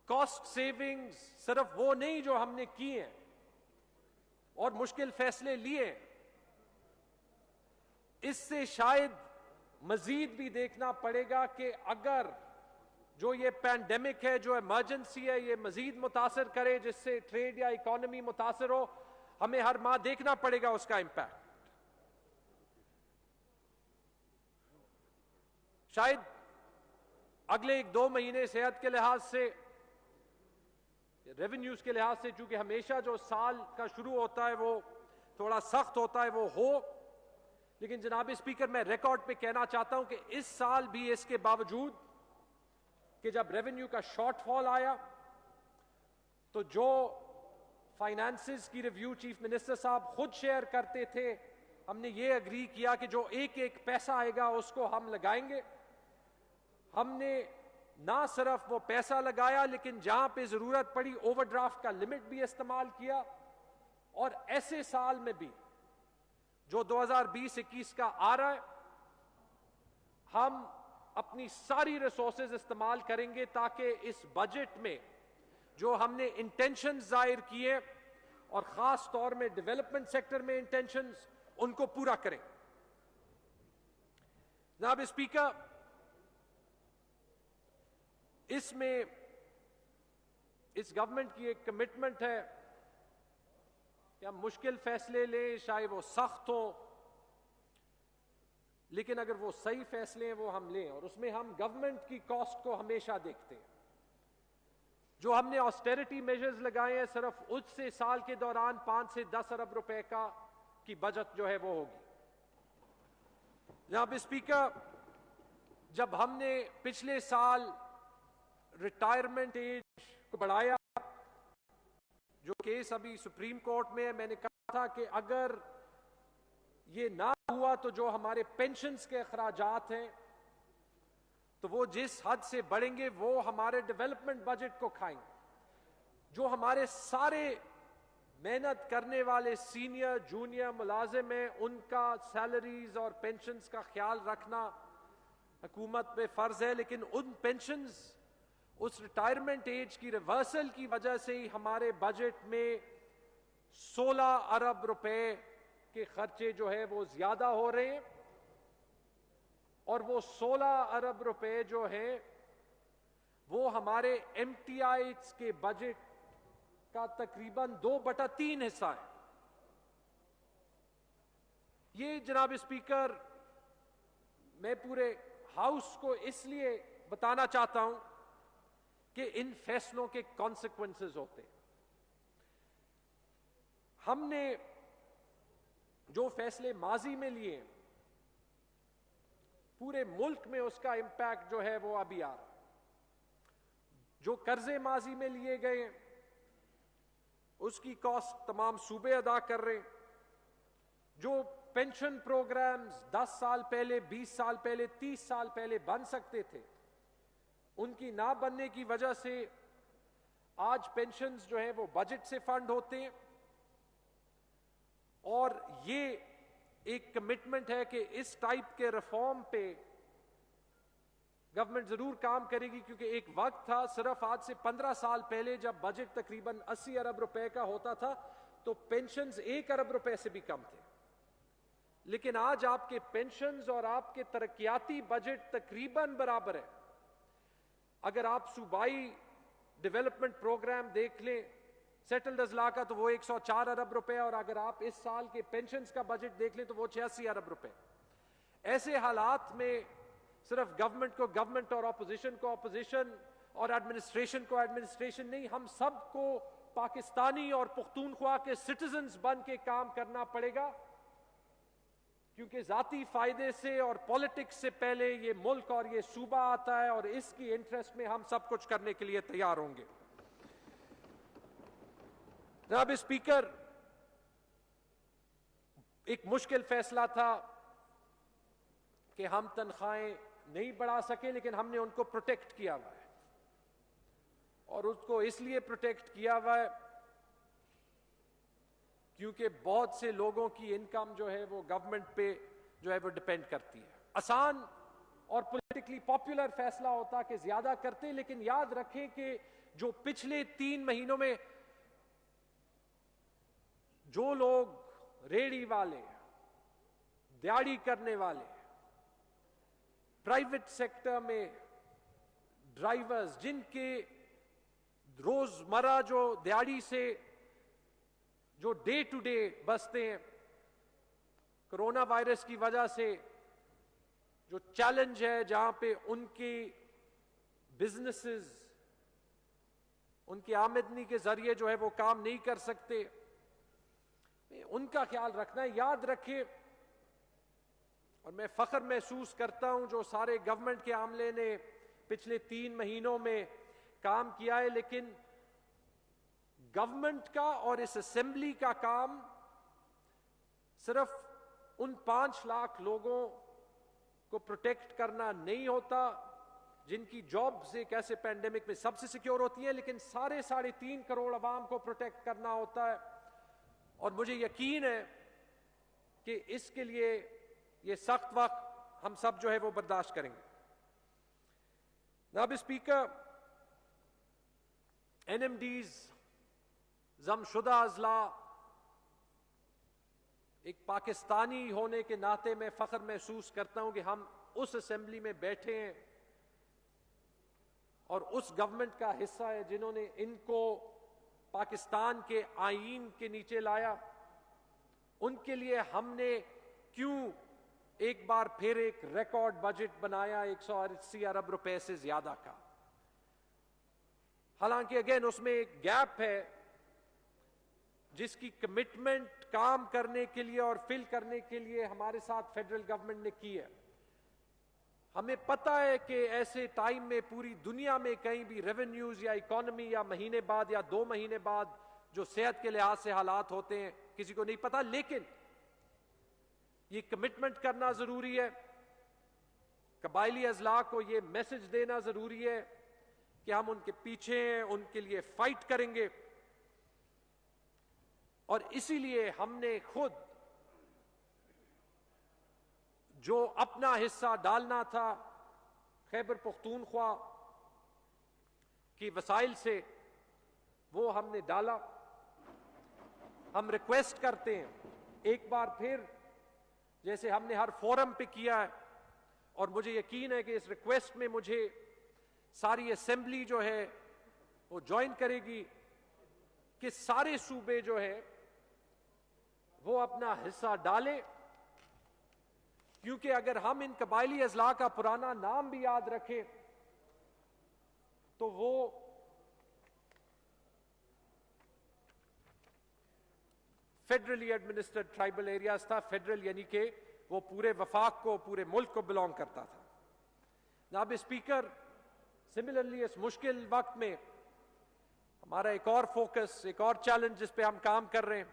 کاسٹ سیونگز صرف وہ نہیں جو ہم نے کی ہیں اور مشکل فیصلے لیے، اس سے شاید مزید بھی دیکھنا پڑے گا کہ اگر جو یہ پینڈیمک ہے، جو ایمرجنسی ہے، یہ مزید متاثر کرے جس سے ٹریڈ یا اکانومی متاثر ہو، ہمیں ہر ماہ دیکھنا پڑے گا اس کا امپیکٹ۔ شاید اگلے 1-2 مہینے صحت کے لحاظ سے، ریونیوز کے لحاظ سے، چونکہ ہمیشہ جو سال کا شروع ہوتا ہے وہ تھوڑا سخت ہوتا ہے، وہ ہو، لیکن جناب اسپیکر میں ریکارڈ پہ کہنا چاہتا ہوں کہ اس سال بھی اس کے باوجود کہ جب ریونیو کا شارٹ فال آیا تو جو فائنانسز کی ریویو چیف منسٹر صاحب خود شیئر کرتے تھے، ہم نے یہ اگری کیا کہ جو ایک پیسہ آئے گا اس کو ہم لگائیں گے۔ ہم نے نہ صرف وہ پیسہ لگایا لیکن جہاں پہ ضرورت پڑی اوور ڈرافٹ کا لمٹ بھی استعمال کیا، اور ایسے سال میں بھی جو 2020-21 کا آ رہا ہے ہم اپنی ساری ریسورسز استعمال کریں گے تاکہ اس بجٹ میں جو ہم نے انٹینشن ظاہر کیے اور خاص طور میں ڈیولپمنٹ سیکٹر میں انٹینشنز، ان کو پورا کریں۔ جناب اسپیکر، اس میں اس گورنمنٹ کی ایک کمٹمنٹ ہے کہ ہم مشکل فیصلے لیں، شاید وہ سخت ہوں، لیکن اگر وہ صحیح فیصلے ہیں وہ ہم لیں، اور اس میں ہم گورنمنٹ کی کاسٹ کو ہمیشہ دیکھتے ہیں۔ جو ہم نے آسٹیرٹی میجرز لگائے ہیں، صرف اس سے سال کے دوران 5 سے 10 ارب روپے کی بچت جو ہے وہ ہوگی۔ جناب اسپیکر، جب ہم نے پچھلے سال ریٹائرمنٹ ایج کو بڑھایا، جو کیس ابھی سپریم کورٹ میں ہے، میں نے کہا تھا کہ اگر یہ نہ ہوا تو جو ہمارے پینشنز کے اخراجات ہیں تو وہ جس حد سے بڑھیں گے وہ ہمارے ڈیولپمنٹ بجٹ کو کھائیں گے. جو ہمارے سارے محنت کرنے والے سینئر جونیئر ملازم ہیں، ان کا سیلریز اور پینشنز کا خیال رکھنا حکومت پہ فرض ہے، لیکن ان پینشنز اس ریٹائرمنٹ ایج کی ریورسل کی وجہ سے ہی ہمارے بجٹ میں 16 ارب روپے کے خرچے جو ہے وہ زیادہ ہو رہے ہیں، اور وہ 16 ارب روپے جو ہیں وہ ہمارے ایم ٹی آئیز کے بجٹ کا تقریباً 2/3 حصہ ہے. یہ جناب اسپیکر میں پورے ہاؤس کو اس لیے بتانا چاہتا ہوں کہ ان فیصلوں کے کانسیکوینسز ہوتے ہیں. ہم نے جو فیصلے ماضی میں لیے پورے ملک میں اس کا امپیکٹ جو ہے وہ ابھی آ رہا ہے. جو قرضے ماضی میں لیے گئے ہیں اس کی کاسٹ تمام صوبے ادا کر رہے ہیں. جو پینشن پروگرامز 10 سال پہلے، 20 سال پہلے، 30 سال پہلے بن سکتے تھے، ان کی نہ بننے کی وجہ سے آج پینشنز جو ہیں وہ بجٹ سے فنڈ ہوتے ہیں. اور یہ ایک کمٹمنٹ ہے کہ اس ٹائپ کے ریفارم پہ گورنمنٹ ضرور کام کرے گی، کیونکہ ایک وقت تھا صرف آج سے 15 سال پہلے جب بجٹ تقریباً 80 ارب روپے کا ہوتا تھا تو پینشنز 1 ارب روپے سے بھی کم تھے. لیکن آج آپ کے پینشنز اور آپ کے ترقیاتی بجٹ تقریباً برابر ہے. اگر آپ صوبائی ڈیولپمنٹ پروگرام دیکھ لیں سیٹلڈ اضلاع کا تو وہ 104 ارب روپے، اور اگر آپ اس سال کے پینشنز کا بجٹ دیکھ لیں تو وہ 86 ارب روپے. ایسے حالات میں صرف گورنمنٹ کو گورنمنٹ اور اپوزیشن کو اپوزیشن اور ایڈمنسٹریشن کو ایڈمنسٹریشن نہیں، ہم سب کو پاکستانی اور پختونخوا کے سٹیزنز بن کے کام کرنا پڑے گا، کیونکہ ذاتی فائدے سے اور پالیٹکس سے پہلے یہ ملک اور یہ صوبہ آتا ہے، اور اس کی انٹرسٹ میں ہم سب کچھ کرنے کے لیے تیار ہوں گے. جناب اسپیکر، ایک مشکل فیصلہ تھا کہ ہم تنخواہیں نہیں بڑھا سکے، لیکن ہم نے ان کو پروٹیکٹ کیا ہوا ہے، اور اس کو اس لیے پروٹیکٹ کیا ہوا ہے کیونکہ بہت سے لوگوں کی انکم جو ہے وہ گورنمنٹ پہ جو ہے وہ ڈیپینڈ کرتی ہے. آسان اور پولیٹیکلی پاپولر فیصلہ ہوتا کہ زیادہ کرتے، لیکن یاد رکھیں کہ جو پچھلے 3 مہینوں میں جو لوگ ریڑھی والے، دیہڑی کرنے والے، پرائیویٹ سیکٹر میں ڈرائیورز، جن کے روزمرہ جو دیہڑی سے جو ڈے ٹو ڈے بستے ہیں، کرونا وائرس کی وجہ سے جو چیلنج ہے جہاں پہ ان کی بزنسز ان کی آمدنی کے ذریعے جو ہے وہ کام نہیں کر سکتے، ان کا خیال رکھنا ہے. یاد رکھیں، اور میں فخر محسوس کرتا ہوں جو سارے گورنمنٹ کے عملے نے پچھلے 3 مہینوں میں کام کیا ہے، لیکن گورنمنٹ کا اور اس اسمبلی کا کام صرف ان 5 لاکھ لوگوں کو پروٹیکٹ کرنا نہیں ہوتا جن کی جابز ایک ایسے پینڈیمک میں سب سے سیکیور ہوتی ہیں، لیکن سارے 3.5 کروڑ عوام کو پروٹیکٹ کرنا ہوتا ہے. اور مجھے یقین ہے کہ اس کے لیے یہ سخت وقت ہم سب جو ہے وہ برداشت کریں گے. جناب اسپیکر، این ایم ڈیز، ضم شدہ اضلاع، ایک پاکستانی ہونے کے ناطے میں فخر محسوس کرتا ہوں کہ ہم اس اسمبلی میں بیٹھے ہیں اور اس گورنمنٹ کا حصہ ہے جنہوں نے ان کو پاکستان کے آئین کے نیچے لایا. ان کے لیے ہم نے کیوں ایک بار پھر ایک ریکارڈ بجٹ بنایا 180 ارب روپے سے زیادہ کا. حالانکہ اگین اس میں ایک گیپ ہے جس کی کمٹمنٹ کام کرنے کے لیے اور فل کرنے کے لیے ہمارے ساتھ فیڈرل گورنمنٹ نے کی ہے. ہمیں پتہ ہے کہ ایسے ٹائم میں پوری دنیا میں کہیں بھی ریونیوز یا اکانومی یا مہینے بعد یا 2 مہینے بعد جو صحت کے لحاظ سے حالات ہوتے ہیں کسی کو نہیں پتا، لیکن یہ کمٹمنٹ کرنا ضروری ہے، قبائلی اضلاع کو یہ میسج دینا ضروری ہے کہ ہم ان کے پیچھے ہیں، ان کے لیے فائٹ کریں گے. اور اسی لیے ہم نے خود جو اپنا حصہ ڈالنا تھا خیبر پختونخوا کی وسائل سے وہ ہم نے ڈالا. ہم ریکویسٹ کرتے ہیں ایک بار پھر، جیسے ہم نے ہر فورم پہ کیا ہے، اور مجھے یقین ہے کہ اس ریکویسٹ میں مجھے ساری اسمبلی جو ہے وہ جوائن کرے گی، کہ سارے صوبے جو ہے وہ اپنا حصہ ڈالیں. کیونکہ اگر ہم ان قبائلی اضلاع کا پرانا نام بھی یاد رکھیں تو وہ فیڈرلی ایڈمنسٹرڈ ٹرائبل ایریاز تھا. فیڈرل یعنی کہ وہ پورے وفاق کو، پورے ملک کو بلونگ کرتا تھا. جناب اسپیکر، سملرلی اس مشکل وقت میں ہمارا ایک اور فوکس، ایک اور چیلنج جس پہ ہم کام کر رہے ہیں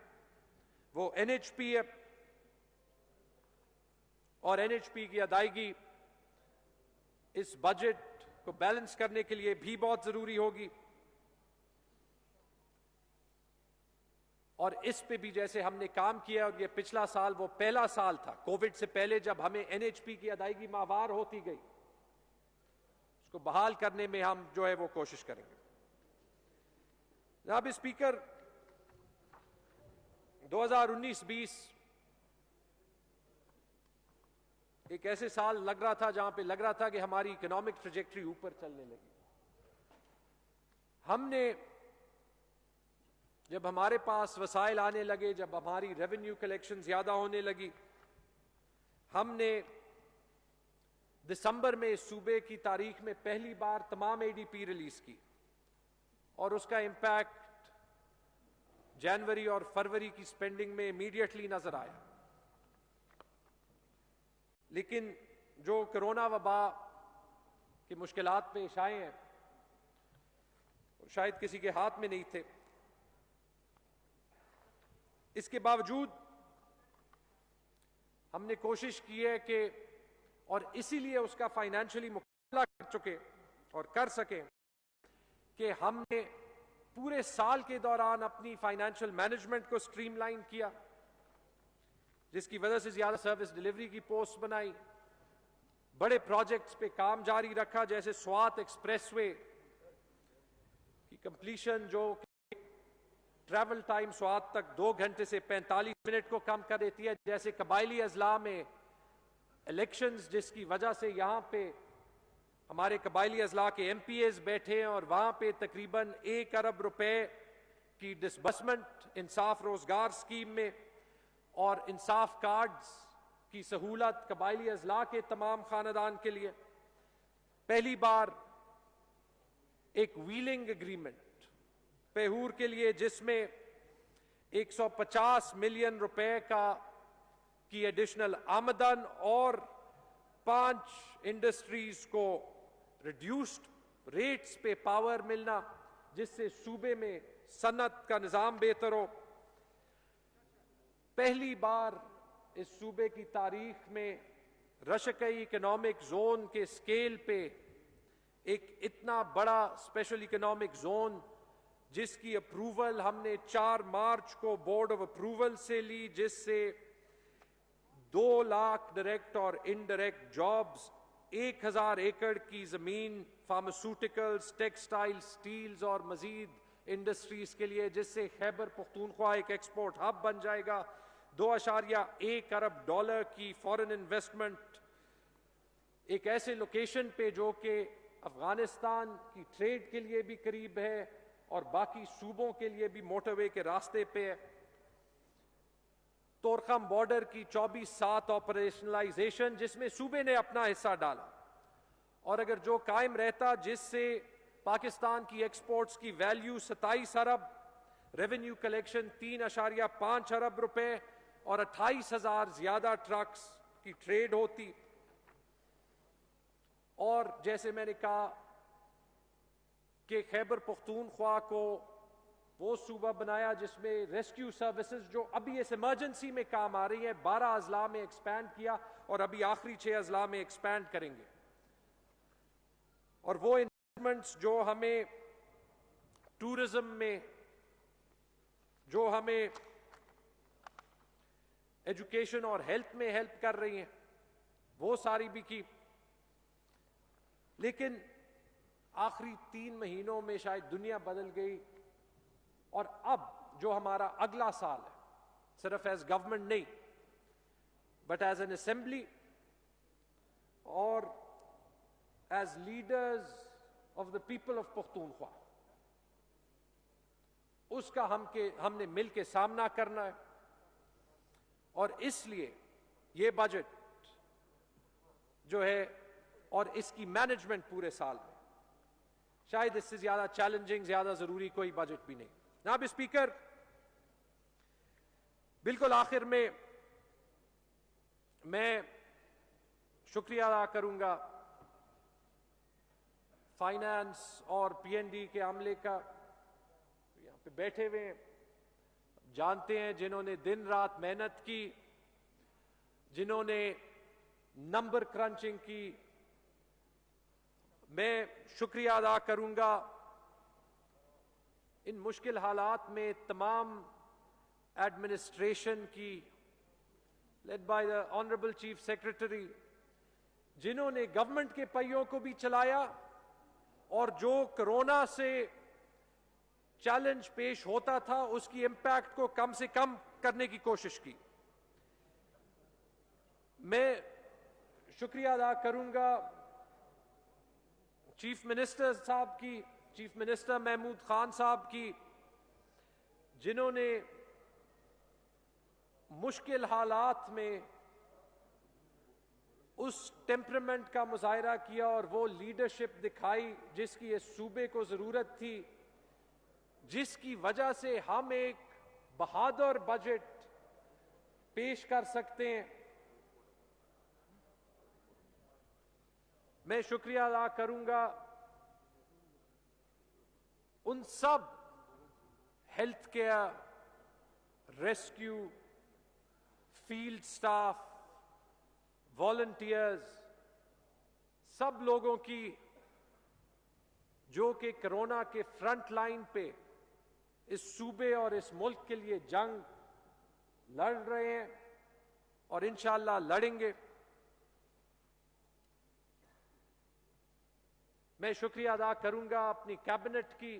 وہ NHP ہے. اور NHP کی ادائیگی اس بجٹ کو بیلنس کرنے کے لیے بھی بہت ضروری ہوگی. اور اس پہ بھی جیسے ہم نے کام کیا، اور یہ پچھلا سال وہ پہلا سال تھا کووڈ سے پہلے جب ہمیں NHP کی ادائیگی ماوار ہوتی گئی، اس کو بحال کرنے میں ہم جو ہے وہ کوشش کریں گے. جناب اسپیکر، 2019-20 ایک ایسے سال لگ رہا تھا جہاں پہ لگ رہا تھا کہ ہماری اکنامک ٹریجیکٹری اوپر چلنے لگی. ہم نے جب ہمارے پاس وسائل آنے لگے، جب ہماری ریونیو کلیکشن زیادہ ہونے لگی، ہم نے دسمبر میں اس صوبے کی تاریخ میں پہلی بار تمام ADP ریلیز کی، اور اس کا امپیکٹ جنوری اور فروری کی سپینڈنگ میں امیڈیٹلی نظر آیا. لیکن جو کرونا وبا کی مشکلات پیش آئے ہیں شاید کسی کے ہاتھ میں نہیں تھے، اس کے باوجود ہم نے کوشش کی ہے کہ، اور اسی لیے اس کا فائنینشلی مقابلہ کر چکے اور کر سکیں، کہ ہم نے پورے سال کے دوران اپنی فائنینشل مینجمنٹ کو سٹریم لائن کیا، جس کی وجہ سے زیادہ سروس ڈیلیوری کی پوسٹ بنائی، بڑے پروجیکٹس پہ کام جاری رکھا، جیسے سوات ایکسپریس وے کی کمپلیشن جو ٹریول ٹائم سوات تک 2 گھنٹے سے 45 منٹ کو کم کر دیتی ہے، جیسے قبائلی اضلاع میں الیکشنز جس کی وجہ سے یہاں پہ ہمارے قبائلی اضلاع کے MPAs بیٹھے ہیں، اور وہاں پہ تقریباً 1 ارب روپے کی ڈسبرسمنٹ انصاف روزگار اسکیم میں، اور انصاف کارڈز کی سہولت قبائلی اضلاع کے تمام خاندان کے لیے. پہلی بار ایک ویلنگ ایگریمنٹ پیہور کے لیے، جس میں 150 ملین روپے کی ایڈیشنل آمدن اور 5 انڈسٹریز کو ریڈیوسڈ ریٹس پہ پاور ملنا، جس سے صوبے میں صنعت کا نظام بہتر ہو. پہلی بار اس صوبے کی تاریخ میں رشکئی اکنامک زون کے سکیل پہ ایک اتنا بڑا اسپیشل اکنامک زون، جس کی اپروول ہم نے 4 مارچ کو بورڈ آف اپروول سے لی، جس سے 2 لاکھ ڈائریکٹ اور انڈائریکٹ جابز، 1000 ایکڑ کی زمین فارماسیوٹیکلز، ٹیکسٹائل، سٹیلز اور مزید انڈسٹریز کے لیے، جس سے خیبر پختونخوا ایک ایکسپورٹ ہب بن جائے گا. 2.1 ارب ڈالر کی فورن انویسٹمنٹ ایک ایسے لوکیشن پہ جو کہ افغانستان کی ٹریڈ کے لیے بھی قریب ہے اور باقی صوبوں کے لیے بھی موٹر وے کے راستے پہ ہے. تورخم بارڈر کی 24/7 آپریشنلائزیشن، جس میں صوبے نے اپنا حصہ ڈالا، اور اگر جو قائم رہتا، جس سے پاکستان کی ایکسپورٹس کی ویلیو 27 ارب، ریونیو کلیکشن 3.5 ارب روپے اور 28,000 زیادہ ٹرکس کی ٹریڈ ہوتی. اور جیسے میں نے کہا کہ خیبر پختونخوا کو وہ صوبہ بنایا جس میں ریسکیو سروسز جو ابھی اس ایمرجنسی میں کام آ رہی ہیں 12 اضلاع میں ایکسپینڈ کیا اور ابھی آخری 6 اضلاع میں ایکسپینڈ کریں گے. اور وہ انویسٹمنٹس جو ہمیں ٹورزم میں، جو ہمیں ایجوکیشن اور ہیلتھ میں ہیلپ کر رہی ہیں، وہ ساری بھی کی. لیکن آخری 3 مہینوں میں شاید دنیا بدل گئی، اور اب جو ہمارا اگلا سال ہے، صرف ایز گورنمنٹ نہیں بٹ ایز این اسمبلی اور as leaders of the people of Pakhtunkhwa, اس کا ہم نے مل کے سامنا کرنا ہے. اور اس لیے یہ بجٹ جو ہے اور اس کی مینجمنٹ پورے سال میں شاید اس سے زیادہ چیلنجنگ، زیادہ ضروری کوئی بجٹ بھی نہیں. جناب اسپیکر، بالکل آخر میں میں شکریہ ادا کروں گا فائنانس اور پی این ڈی کے عملے کا. یہاں پہ بیٹھے ہوئے ہیں، جانتے ہیں، جنہوں نے دن رات محنت کی، جنہوں نے نمبر کرنچنگ کی. میں شکریہ ادا کروں گا ان مشکل حالات میں تمام ایڈمنسٹریشن کی، led by the honourable chief secretary, جنہوں نے گورنمنٹ کے پہیوں کو بھی چلایا اور جو کرونا سے چیلنج پیش ہوتا تھا اس کی امپیکٹ کو کم سے کم کرنے کی کوشش کی. میں شکریہ ادا کروں گا چیف منسٹر صاحب کی، چیف منسٹر محمود خان صاحب کی، جنہوں نے مشکل حالات میں اس ٹیمپرمنٹ کا مظاہرہ کیا اور وہ لیڈرشپ دکھائی جس کی اس صوبے کو ضرورت تھی، جس کی وجہ سے ہم ایک بہادر بجٹ پیش کر سکتے ہیں. میں شکریہ ادا کروں گا ان سب health care, rescue, field staff, volunteers, سب لوگوں کی جو کہ کرونا کے فرنٹ لائن پہ اس صوبے اور اس ملک کے لیے جنگ لڑ رہے ہیں اور انشاءاللہ لڑیں گے. میں شکریہ ادا کروں گا اپنی کیبنٹ کی،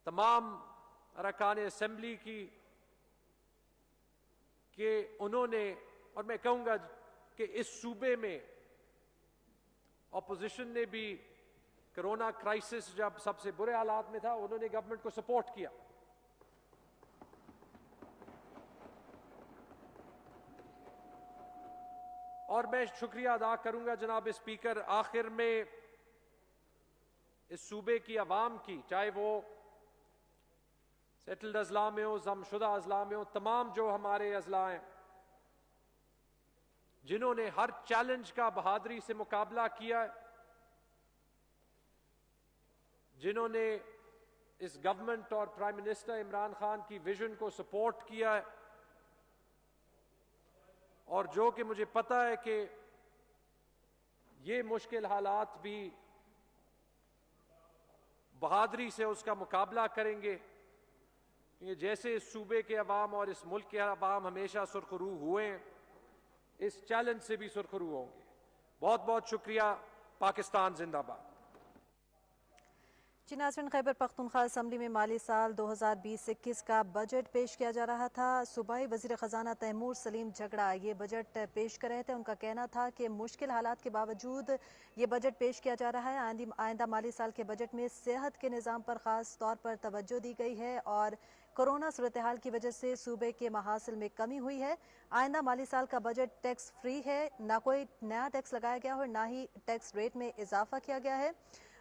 تمام ارکان اسمبلی کی، کہ انہوں نے، اور میں کہوں گا کہ اس صوبے میں اپوزیشن نے بھی کرونا کرائسس جب سب سے برے حالات میں تھا انہوں نے گورنمنٹ کو سپورٹ کیا. اور میں شکریہ ادا کروں گا جناب اسپیکر آخر میں اس صوبے کی عوام کی، چاہے وہ سیٹلڈ اضلاع میں ہو، ضم شدہ اضلاع میں ہو، تمام جو ہمارے اضلاع ہیں جنہوں نے ہر چیلنج کا بہادری سے مقابلہ کیا ہے، جنہوں نے اس گورنمنٹ اور پرائم منسٹر عمران خان کی ویژن کو سپورٹ کیا ہے، اور جو کہ مجھے پتہ ہے کہ یہ مشکل حالات بھی بہادری سے اس کا مقابلہ کریں گے، کیونکہ جیسے اس صوبے کے عوام اور اس ملک کے عوام ہمیشہ سرخرو ہوئے ہیں، اس چیلنج سے بھی سرخرو ہوں گے. بہت بہت شکریہ. پاکستان زندہ باد. جی ناظرین، خیبر پختونخوا اسمبلی میں مالی سال 2020-21 کا بجٹ پیش کیا جا رہا تھا. صوبائی وزیر خزانہ تیمور سلیم جھگڑا یہ بجٹ پیش کر رہے تھے. ان کا کہنا تھا کہ مشکل حالات کے باوجود یہ بجٹ پیش کیا جا رہا ہے. آئندہ مالی سال کے بجٹ میں صحت کے نظام پر خاص طور پر توجہ دی گئی ہے اور کورونا صورتحال کی وجہ سے صوبے کے محاصل میں کمی ہوئی ہے. آئندہ مالی سال کا بجٹ ٹیکس فری ہے، نہ کوئی نیا ٹیکس لگایا گیا اور نہ ہی ٹیکس ریٹ میں اضافہ کیا گیا ہے.